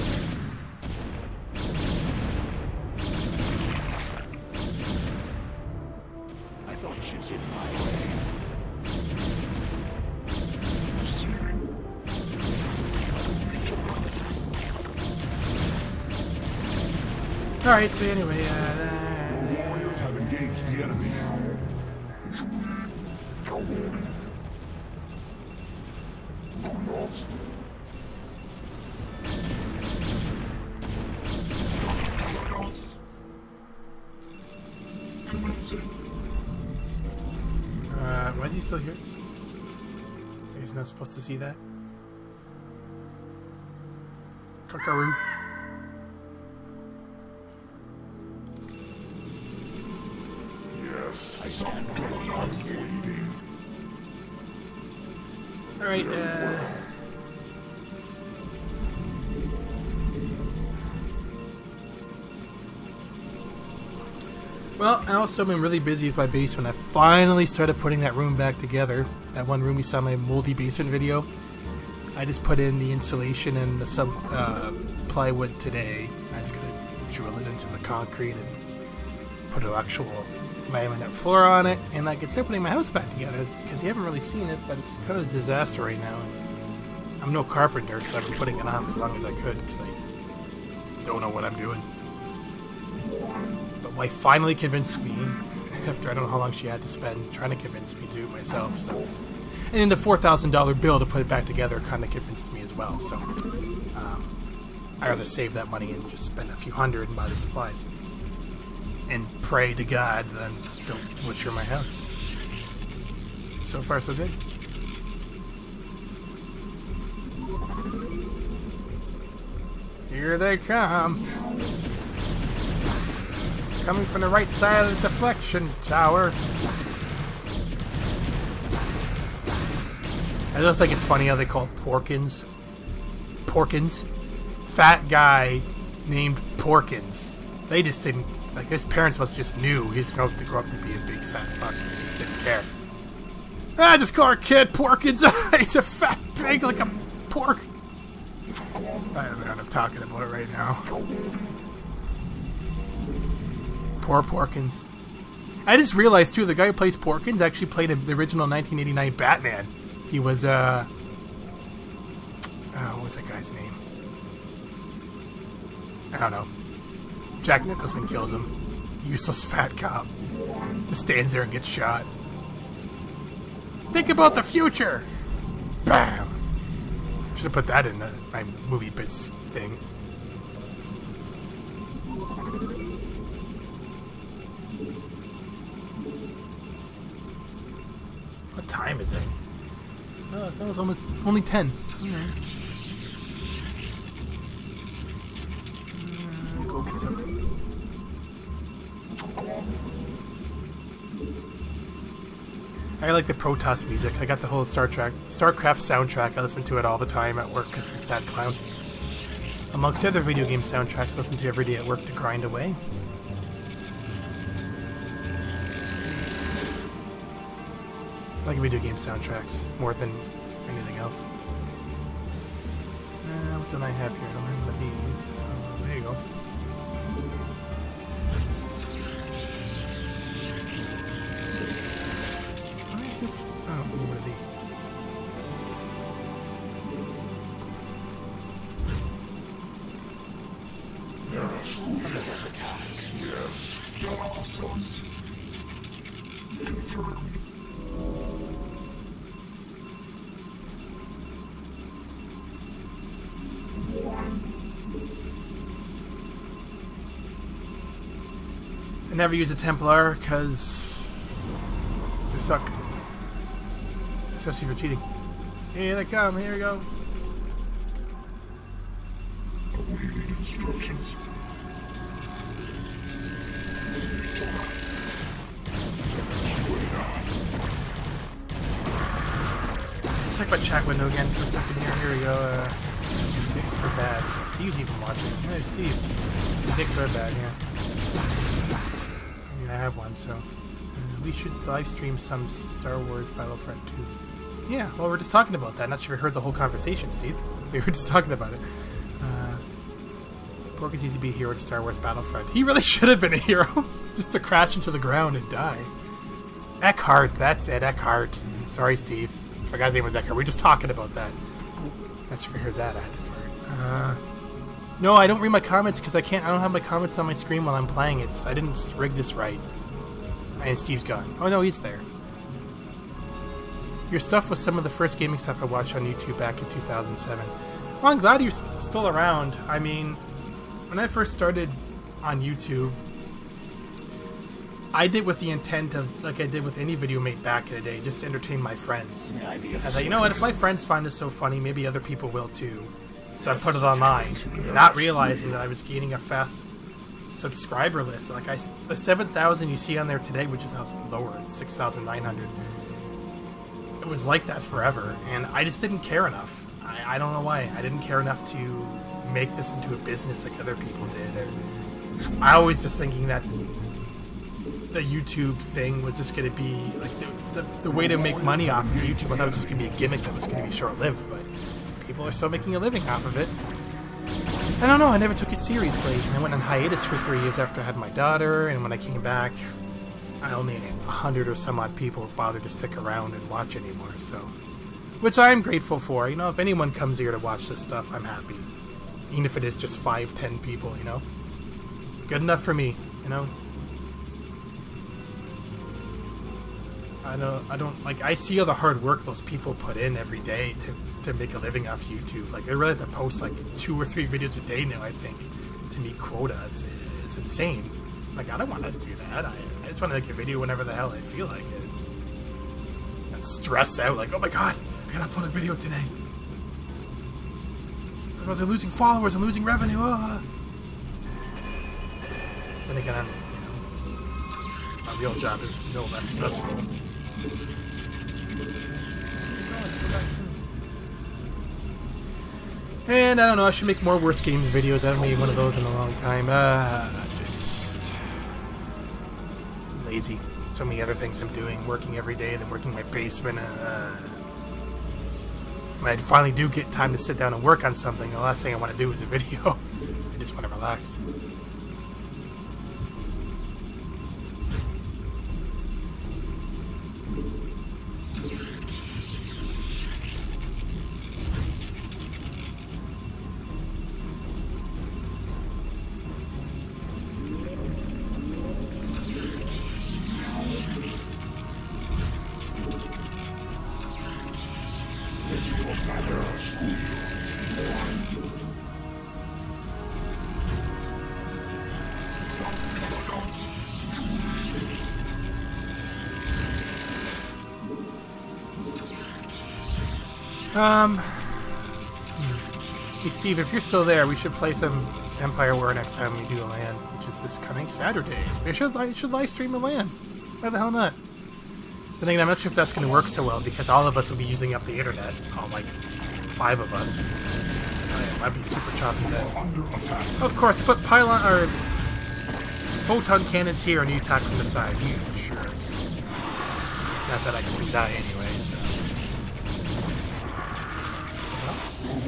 Speaker 2: I thought ships in my way.
Speaker 3: Alright, so anyway,
Speaker 1: Warriors have engaged the enemy.
Speaker 3: why is he still here? I guess I'm not supposed to see that. Kakaru.
Speaker 1: Yes, I stand waiting.
Speaker 3: Alright, well, I also been really busy with my basement. I finally started putting that room back together. That one room you saw in my moldy basement video. I just put in the insulation and some plywood today. I'm just going to drill it into the concrete and put an actual laminate floor on it. And I can start putting my house back together because you haven't really seen it, but it's kind of a disaster right now. I'm no carpenter, so I've been putting it off as long as I could because I don't know what I'm doing. But wife finally convinced me, after I don't know how long she had to spend trying to convince me to do it myself. So, and then the $4,000 bill to put it back together kind of convinced me as well. So I'd rather save that money and just spend a few hundred and buy the supplies. And pray to God than don't butcher my house. So far, so good. Here they come. Coming from the right side of the deflection tower. I just think it's funny how they call it Porkins. Porkins. Fat guy named Porkins. They just didn't, like, his parents must just knew he's going to grow up to be a big fat fuck. He just didn't care. Ah, just call our kid Porkins. He's a fat pig like a pork. I don't know what I'm talking about right now. Poor Porkins. I just realized, too, the guy who plays Porkins actually played the original 1989 Batman. He was, what was that guy's name? I don't know. Jack Nicholson kills him. Useless fat cop. Just stands there and gets shot. Think about the future! Bam! Should have put that in my movie bits thing. What time is it? Oh, that was only 10. Go get some. I like the Protoss music. I got the whole Starcraft soundtrack. I listen to it all the time at work because I'm a sad clown. Amongst other video game soundtracks, I listen to every day at work to grind away. I like video game soundtracks more than anything else. What don't I have here? I don't have one of these. There you go. Why is this? Oh, I need one of these. I never use a Templar because they suck. Especially for cheating. Here they come, here we go.
Speaker 1: Awaiting instructions.
Speaker 3: Check my chat window again for a second here. Here we go. Dicks are bad. Steve's even watching. Hey, Steve. The dicks are bad, yeah. I mean, I have one, so. We should live stream some Star Wars Battlefront 2. Yeah, well, we're just talking about that. Not sure you heard the whole conversation, Steve. We were just talking about it. Porky's needs to be a hero to Star Wars Battlefront. He really should have been a hero. Just to crash into the ground and die. Eckhart, that's it, Eckhart. Sorry, Steve. I forgot his name was Eckhart. We were just talking about that. Not sure if you heard that. I had to fart. No, I don't read my comments because I don't have my comments on my screen while I'm playing it. I didn't rig this right. And Steve's gone. Oh no, he's there. Your stuff was some of the first gaming stuff I watched on YouTube back in 2007. Well, I'm glad you're still around. I mean, when I first started on YouTube, I did with the intent of, like I did with any video made back in the day, just to entertain my friends. I thought, you know what, if my friends find this so funny, maybe other people will too. So I put it online, not realizing that I was gaining a fast subscriber list. Like the 7,000 you see on there today, which is lower, it's 6,900. It was like that forever, and I just didn't care enough. I don't know why. I didn't care enough to make this into a business like other people did. And I was just thinking that the YouTube thing was just going to be like the way to make money off of YouTube. I thought it was just going to be a gimmick that was going to be short-lived, but people are still making a living off of it. I don't know, I never took it seriously. I went on hiatus for 3 years after I had my daughter, and when I came back, I only 100 or some odd people bothered to stick around and watch anymore, so. Which I'm grateful for. You know, if anyone comes here to watch this stuff, I'm happy. Even if it is just 5-10 people, you know? Good enough for me, you know? I don't, like, I see all the hard work those people put in every day to make a living off YouTube. Like, they really have to post, like, 2 or 3 videos a day now, I think, to meet quota. It's insane. Like, I don't want to do that. I just want to make a video whenever the hell I feel like it. Not stress out, like, oh my god, I gotta upload a video today. Otherwise I'm losing followers, I'm losing revenue, Then again, my real job is no less stressful. And I don't know, I should make more worst games videos. I haven't made one of those in a long time. Just lazy. So many other things I'm doing, working every day, then working in my basement. When I finally do get time to sit down and work on something, the last thing I want to do is a video. I just want to relax. Hey Steve, if you're still there, we should play some Empire War next time we do a LAN, which is this coming Saturday. I should live stream a LAN. Why the hell not? Then again, I'm not sure if that's going to work so well because all of us will be using up the internet. All like 5 of us. It might be super choppy then. Of course, put pylon or photon cannons here and you attack from the side. You jerks. Not that I can do that anyway. So.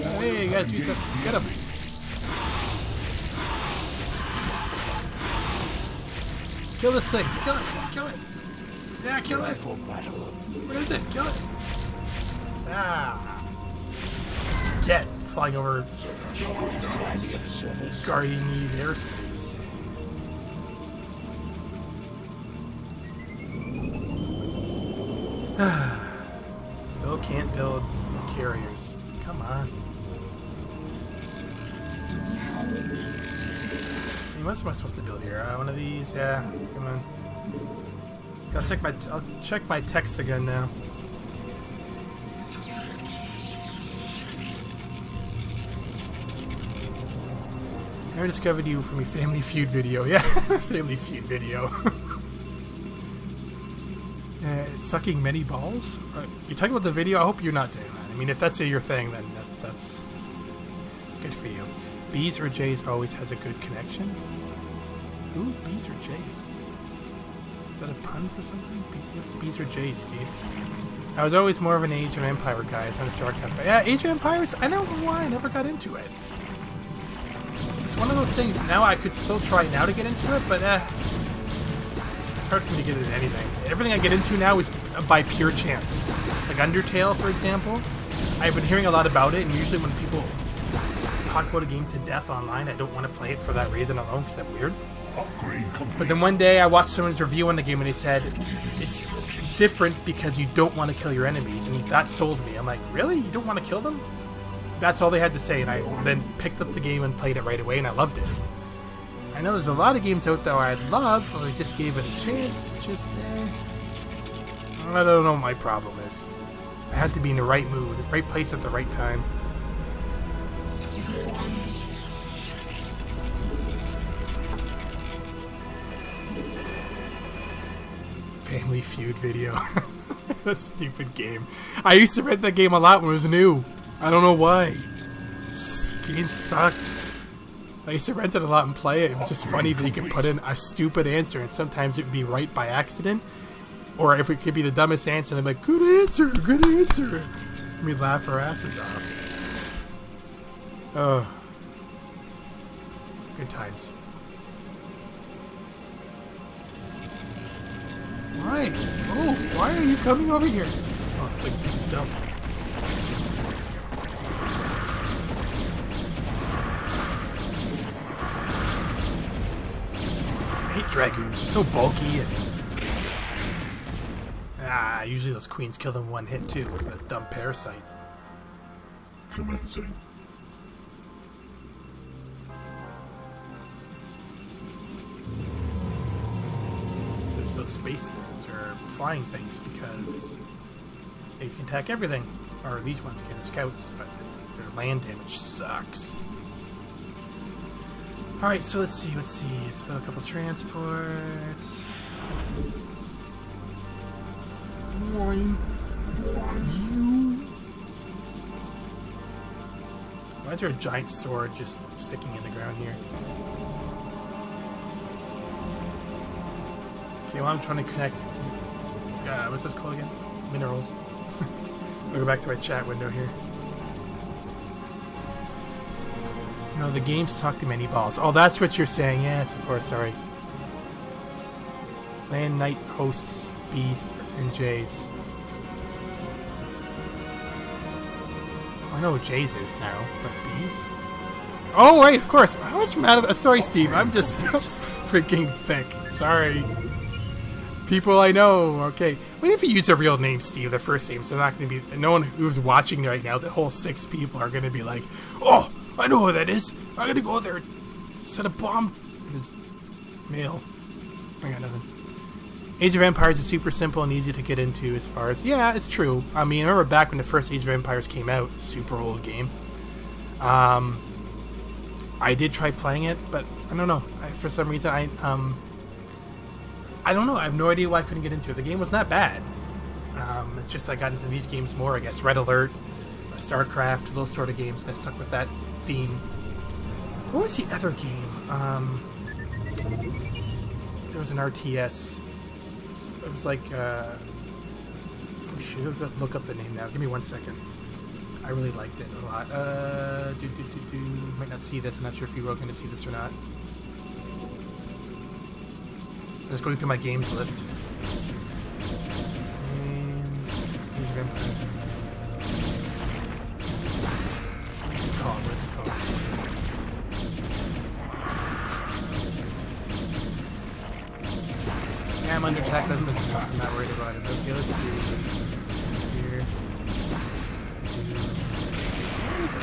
Speaker 3: Well, hey, you guys, do something. Get him. Kill this thing. Kill it. Kill it. Yeah, kill it. What is it? Kill it. Ah. Jet flying over Guardiane's airspace. Still can't build carriers. Come on. What else am I supposed to build here? One of these? Yeah. Come on. I'll check my text again now. I discovered you from a Family Feud video. Yeah, Family Feud video. Sucking many balls? You're talking about the video? I hope you're not doing that. I mean, if that's your thing, then that's good for you. B's or J's always has a good connection? Ooh, B's or J's? Is that a pun for something? What's B's or J's, Steve? I was always more of an Age of Empire guy than a Starcraft guy. Yeah, Age of Empires, I don't know why I never got into it. It's one of those things, now I could still try now to get into it, but it's hard for me to get into anything. Everything I get into now is by pure chance. Like Undertale, for example. I've been hearing a lot about it, and usually when people talk about a game to death online, I don't want to play it for that reason alone, because I'm weird. But then one day I watched someone's review on the game and they said it's different because you don't want to kill your enemies, and that sold me. I'm like, really? You don't want to kill them? That's all they had to say, and I then picked up the game and played it right away, and I loved it. I know there's a lot of games out there I love, or I just gave it a chance. It's just, I don't know what my problem is. I had to be in the right mood, right place at the right time. Family Feud video. That stupid game. I used to rent that game a lot when it was new. I don't know why. This game sucked. I used to rent it a lot and play it. It was just funny that you could put in a stupid answer and sometimes it would be right by accident. Or if it could be the dumbest answer, and I'm like, good answer, good answer. And we'd laugh our asses off. Oh. Good times. Why? Oh, why are you coming over here? Oh, it's like dumb. I hate dragoons. They're so bulky and usually those queens kill them one hit too with a dumb parasite.
Speaker 1: Commencing.
Speaker 3: Space things or flying things because they can attack everything, or these ones can, scouts, but their land damage sucks. Alright, so let's see, let's build a couple transports. Why is there a giant sword just sticking in the ground here? Okay, well, I'm trying to connect. What's this called again? Minerals. I'll go back to my chat window here. No, the game sucked many balls. Oh, that's what you're saying. Yes, of course, sorry. Land Knight hosts B's and J's. I know what J's is now, but B's? Oh, wait, of course. How much matter? Sorry, Steve. I'm just freaking thick. Sorry. People I know, okay. What if you use a real name, Steve, the first name, so not going to be... No one who's watching right now, the whole 6 people are going to be like, oh, I know who that is. I'm going to go there and set a bomb in his mail. I got nothing. Age of Empires is super simple and easy to get into as far as... Yeah, it's true. I mean, I remember back when the first Age of Empires came out, super old game. I did try playing it, but I don't know. For some reason, I don't know. I have no idea why I couldn't get into it. The game was not bad. It's just I got into these games more, I guess. Red Alert, Starcraft, those sort of games, and I stuck with that theme. What was the other game? There was an RTS. It was like, oh shoot, look up the name now. Give me 1 second. I really liked it a lot. Might not see this. I'm not sure if you were going to see this or not. I'm just going through my games list. Games. Age of Empires. What's it called? What's it called? Yeah, I'm under attack. That's been supposed. I'm not worried about it. Okay, let's see. Here. Where is it?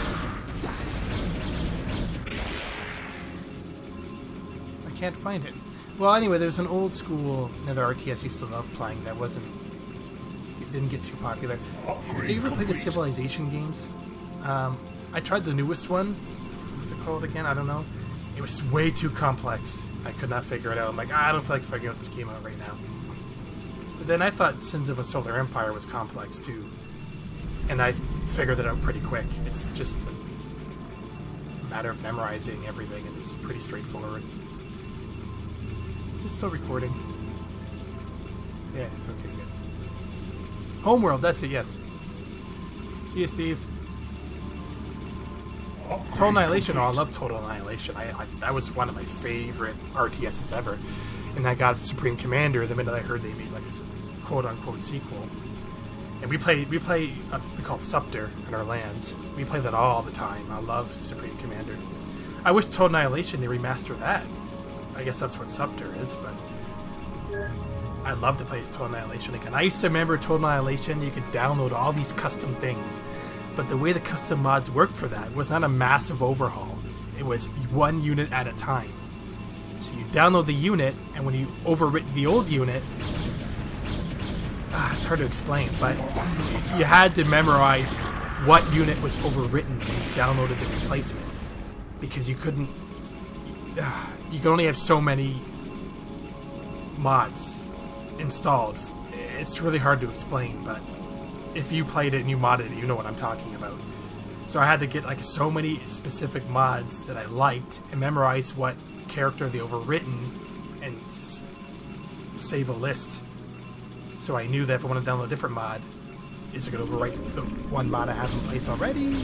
Speaker 3: I can't find it. Well, anyway, there's an old school, another RTS I used to love playing that didn't get too popular. Did you ever play the Civilization games? I tried the newest one. What's it called again? I don't know. It was way too complex. I could not figure it out. I'm like, I don't feel like figuring out this game out right now. But then I thought Sins of a Solar Empire was complex too. And I figured it out pretty quick. It's just a matter of memorizing everything, and it's pretty straightforward. Is this still recording? Yeah, it's okay, good. Homeworld, that's it, yes. See you, Steve. Total Annihilation, oh, I love Total Annihilation. That was one of my favorite RTSs ever. And I got Supreme Commander the minute I heard they made like a quote-unquote sequel. And we call it Scepter in our lands. We play that all the time. I love Supreme Commander. I wish Total Annihilation, they remaster that. I guess that's what Scepter is, but I'd love to play Total Annihilation again. I used to remember Total Annihilation, you could download all these custom things. But the way the custom mods worked for that was not a massive overhaul. It was one unit at a time. So you download the unit, and when you overwrite the old unit, it's hard to explain, but you had to memorize what unit was overwritten when you downloaded the replacement. Because you couldn't... you could only have so many mods installed. It's really hard to explain, but if you played it and you modded it, you know what I'm talking about. So I had to get like so many specific mods that I liked and memorize what character they overwritten and save a list. So I knew that if I want to download a different mod, is it going to overwrite the one mod I have in place already?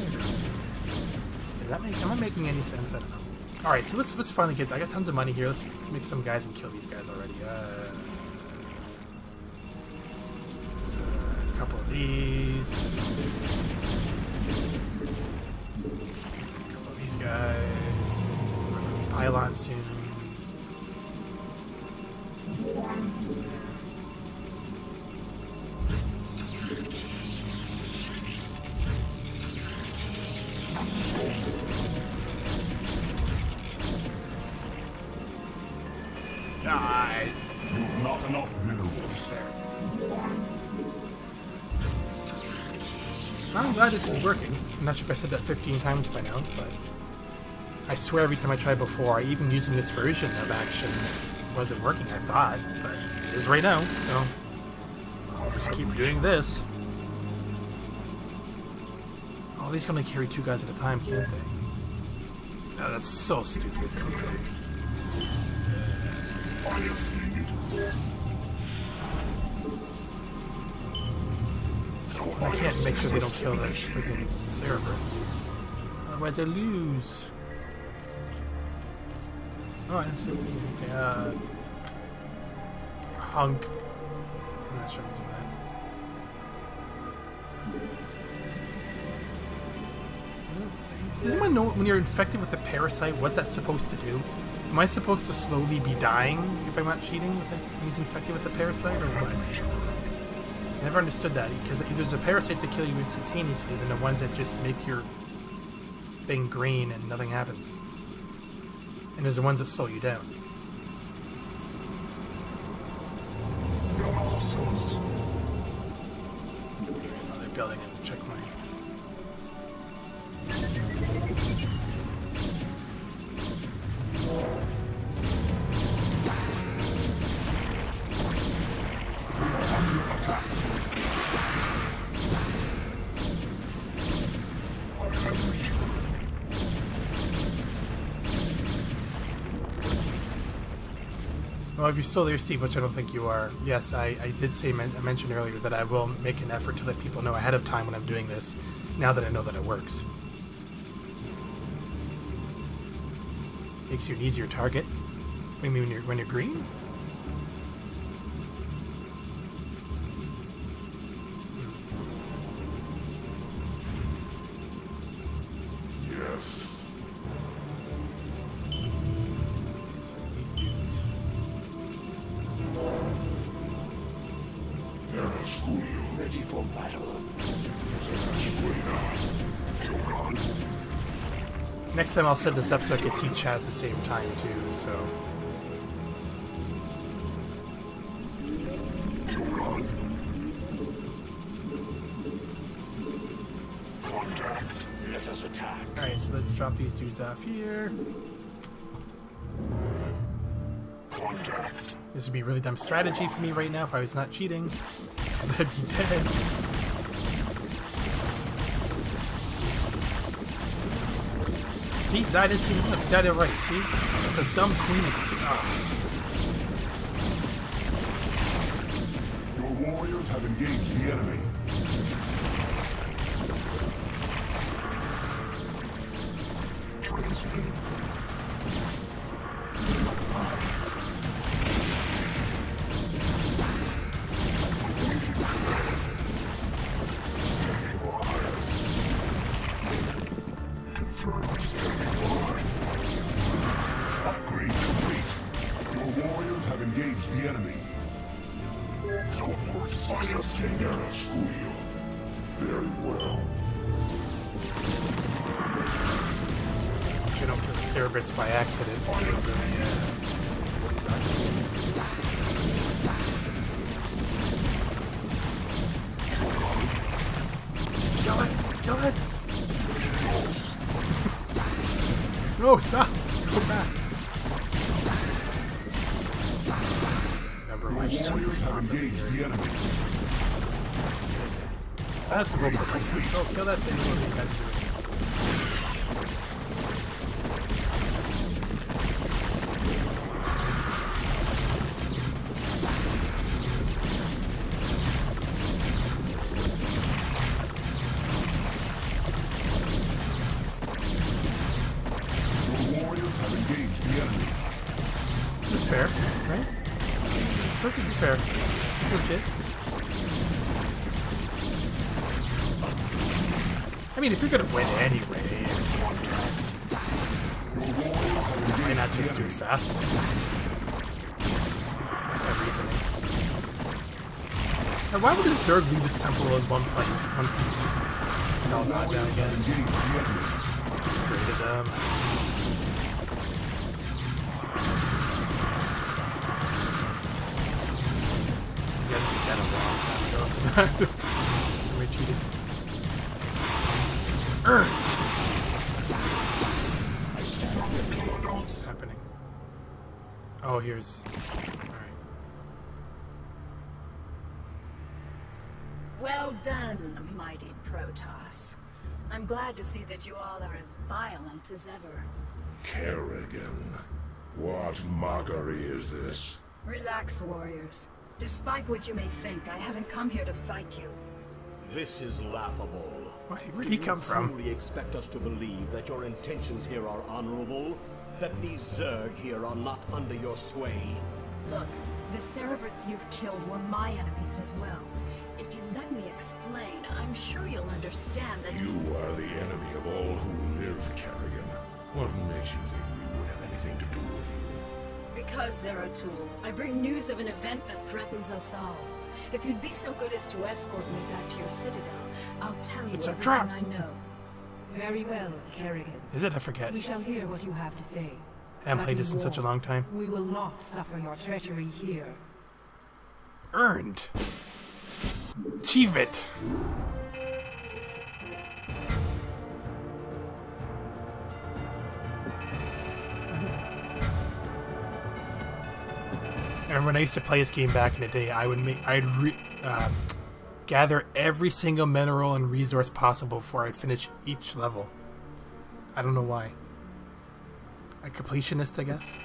Speaker 3: Am I making any sense? I don't know. All right, so let's finally get. I got tons of money here. Let's make some guys and kill these guys already. A couple of these. A couple of these guys. Pylon soon.
Speaker 1: You've not enough minerals there.
Speaker 3: I'm glad this is working. I'm not sure if I said that 15 times by now, but I swear every time I tried before, even using this version of Action wasn't working, I thought, but it is right now, so I'll just keep doing this. Oh, these can only carry 2 guys at a time, can't they? Oh, that's so stupid. Okay. I can't make sure they don't kill the freaking Cerebrats. Otherwise I lose. Oh, that's it. Okay, Hunk. I'm not sure I'm using that. Does anyone know when you're infected with a parasite what that's supposed to do? Am I supposed to slowly be dying if I'm not cheating when he's infected with the parasite, or what? I never understood that, because there's the parasites that kill you instantaneously, then the ones that just make your thing green and nothing happens. And there's the ones that slow you down.
Speaker 1: muscles.
Speaker 3: Another building and check my. Well, if you're still there, Steve, which I don't think you are, yes, I did say, I mentioned earlier that I will make an effort to let people know ahead of time when I'm doing this, now that I know that it works. Makes you an easier target. What do you mean when you're green?
Speaker 1: Yes.
Speaker 3: Okay, so these dudes.
Speaker 1: Nerasculio ready for battle. Jogan.
Speaker 3: Next time I'll set this up so I can see chat at the same time too, so...
Speaker 1: Jogan. Contact. Let us attack.
Speaker 3: Alright, so let's drop these dudes off here.
Speaker 1: Contact.
Speaker 3: This would be a really dumb strategy for me right now if I was not cheating, because I'd be dead. See, died as he looked. Died right. See, it's a dumb queen.
Speaker 1: Your warriors have engaged the enemy. Transmit. Upgrade complete. Your warriors have engaged the enemy. Teleport fire Genera Studio. Very well.
Speaker 3: If you don't kill the Cerebrits by accident, it'll really suck. Kill it! Kill it! No, stop! Go back! Never mind.
Speaker 1: Your warriors have engaged the enemy.
Speaker 3: That's the rope. Go kill that thing while these guys do this. This is fair, right? Perfectly fair. It's legit. I mean, if you're gonna win anyway, why not just do it fast? That's my reasoning. Now, why would a Zerg leave this temple in one place, one piece? It's all not down, I guess. Created them. These guys be dead a long time ago. We cheated. What's happening? Oh, here's... Alright.
Speaker 7: Well done, mighty Protoss. I'm glad to see that you all are as violent as ever.
Speaker 1: Kerrigan. What mockery is this?
Speaker 7: Relax, warriors. Despite what you may think, I haven't come here to fight you.
Speaker 2: This is laughable.
Speaker 3: Where'd he come from?
Speaker 2: Do you truly expect us to believe that your intentions here are honorable? That these Zerg here are not under your sway?
Speaker 7: Look, the Cerebrits you've killed were my enemies as well. If you let me explain, I'm sure you'll understand that—
Speaker 1: You are the enemy of all who live, Kerrigan. What makes you think we would have anything to do with you?
Speaker 7: Because, Zeratul, I bring news of an event that threatens us all. If you'd be so good as to escort me back to your citadel, I'll tell you
Speaker 3: It's a
Speaker 7: everything
Speaker 3: trap.
Speaker 7: I know.
Speaker 6: Very well, Kerrigan.
Speaker 3: Is it? I forget.
Speaker 6: We shall hear what you have to say.
Speaker 3: I haven't played this in such a long time.
Speaker 6: We will not suffer your treachery here.
Speaker 3: Earned. Achievement. And when I used to play this game back in the day, I'd gather every single mineral and resource possible before I'd finish each level. I don't know why. A completionist, I guess.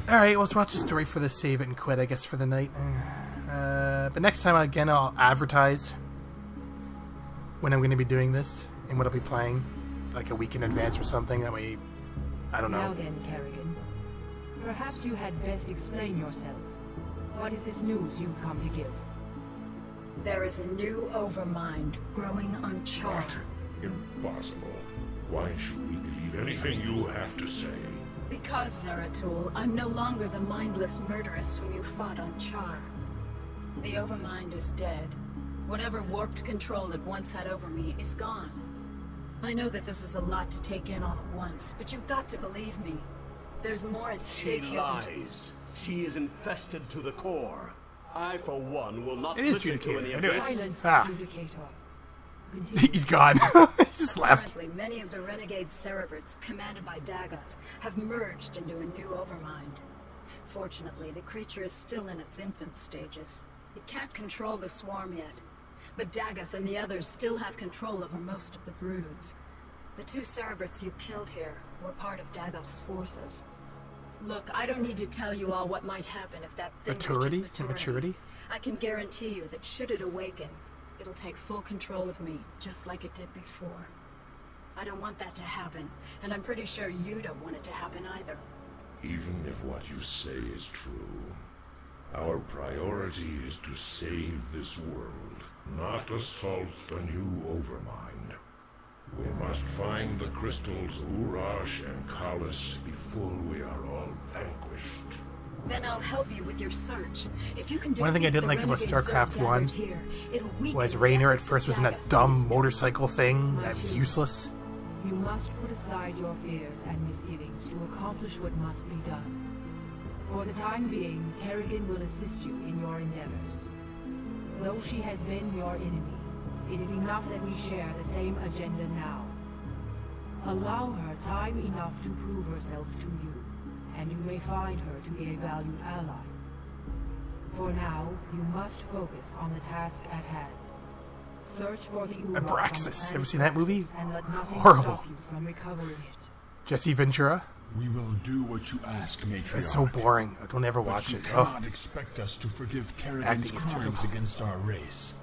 Speaker 3: Alright, let's watch the story for the save it and quit, I guess, for the night. But next time, again, I'll advertise when I'm going to be doing this and what I'll be playing. Like a week in advance or something. That way, I don't know.
Speaker 6: Now then, Kerrigan. Perhaps you had best explain yourself. What is this news you've come to give?
Speaker 7: There is a new overmind growing on Char.
Speaker 1: What? Impossible. Why should we believe anything you have to say?
Speaker 7: Because, Zeratul, I'm no longer the mindless murderess whom you fought on Char. The overmind is dead. Whatever warped control it once had over me is gone. I know that this is a lot to take in all at once, but you've got to believe me. There's more at stake
Speaker 2: She
Speaker 7: here than...
Speaker 2: lies. She is infested to the core. I, for one, will not
Speaker 3: It is
Speaker 2: listen to
Speaker 3: Judicator.
Speaker 2: any
Speaker 3: I
Speaker 2: of
Speaker 3: knew it.
Speaker 2: this.
Speaker 6: Silence,
Speaker 3: Ah.
Speaker 6: Judicator. Continue.
Speaker 3: He's gone. He just left.
Speaker 7: Currently, many of the renegade Cerebrats, commanded by Dagoth, have merged into a new overmind. Fortunately, the creature is still in its infant stages. It can't control the swarm yet, but Dagoth and the others still have control over most of the broods. The 2 Cerebrats you killed here were part of Dagoth's forces. Look, I don't need to tell you all what might happen if that thing
Speaker 3: Maturity?
Speaker 7: reaches
Speaker 3: Maturity?
Speaker 7: I can guarantee you that should it awaken, it'll take full control of me, just like it did before. I don't want that to happen, and I'm pretty sure you don't want it to happen either.
Speaker 1: Even if what you say is true, our priority is to save this world, not assault the new overmind. We must find the crystals Urash and Kalis before we are all vanquished.
Speaker 7: Then I'll help you with your search. If you can
Speaker 3: One thing I
Speaker 7: defeat
Speaker 3: didn't
Speaker 7: the
Speaker 3: like about
Speaker 7: renegade
Speaker 3: StarCraft
Speaker 7: Zerg
Speaker 3: 1
Speaker 7: gathered here, it'll weaken
Speaker 3: was
Speaker 7: the
Speaker 3: Raynor at
Speaker 7: efforts
Speaker 3: first
Speaker 7: of
Speaker 3: was in that
Speaker 7: Dagoth
Speaker 3: dumb
Speaker 7: and his
Speaker 3: motorcycle thing that was useless.
Speaker 6: You must put aside your fears and misgivings to accomplish what must be done. For the time being, Kerrigan will assist you in your endeavors. Though she has been your enemy, it is enough that we share the same agenda now. Allow her time enough to prove herself to you, and you may find her to be a valued ally. For now, you must focus on the task at hand. Search for the Uruk on the
Speaker 3: Abraxas.
Speaker 6: planet
Speaker 3: Ever seen that movie?
Speaker 6: Abraxas, and let nothing
Speaker 3: Horrible.
Speaker 6: stop you from recovering it.
Speaker 3: Jesse Ventura?
Speaker 4: We will do what you ask, Matriarch.
Speaker 3: It's so boring. I don't ever
Speaker 4: But
Speaker 3: watch
Speaker 4: you
Speaker 3: it.
Speaker 4: cannot expect us to forgive Kerrigan's
Speaker 3: Acting is
Speaker 4: crimes
Speaker 3: terrible.
Speaker 4: against our race.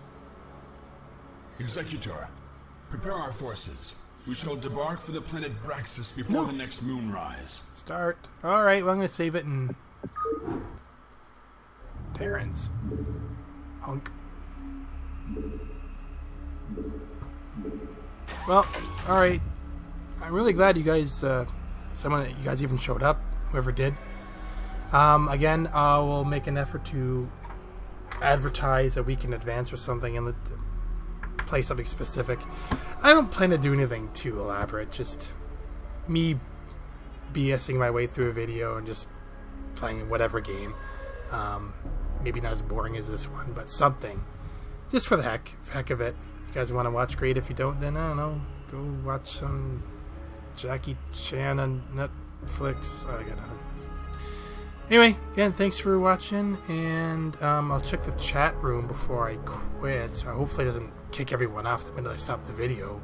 Speaker 4: Executor, prepare our forces. We shall debark for the planet Braxis before the next moonrise.
Speaker 3: Start. Alright, well, I'm going to save it in... Terrans. Hunk. Well, alright. I'm really glad you guys, you guys even showed up, whoever did. Again, I will make an effort to advertise a week in advance or something and play something specific. I don't plan to do anything too elaborate, just me BSing my way through a video and just playing whatever game. Maybe not as boring as this one, but something. Just for the heck of it. If you guys want to watch, great. If you don't, then I don't know. Go watch some Jackie Chan on Netflix. Oh, I got nothing. Anyway, again, thanks for watching, and I'll check the chat room before I quit. So hopefully it doesn't kick everyone off the minute I stop the video.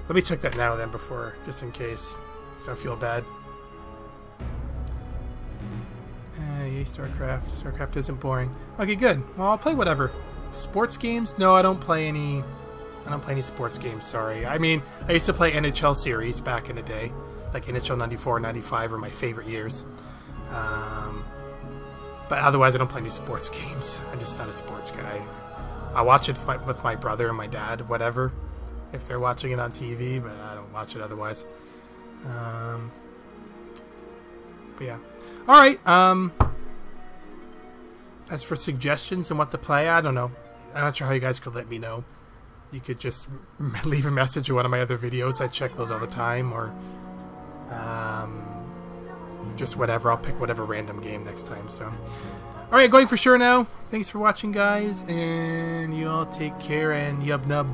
Speaker 3: Let me check that now then before, just in case, because I feel bad. Yay, Starcraft. Starcraft isn't boring. Okay, good. Well, I'll play whatever. Sports games? No, I don't play any sports games, sorry. I mean, I used to play NHL series back in the day. Like NHL 94, 95 were my favorite years. But otherwise, I don't play any sports games. I'm just not a sports guy. I watch it with my brother and my dad, whatever, if they're watching it on TV, but I don't watch it otherwise. But yeah. Alright, as for suggestions and what to play, I don't know. I'm not sure how you guys could let me know. You could just leave a message in one of my other videos. I check those all the time, or just whatever. I'll pick whatever random game next time. So, all right, going for sure now. Thanks for watching, guys, and you all take care and yub nub.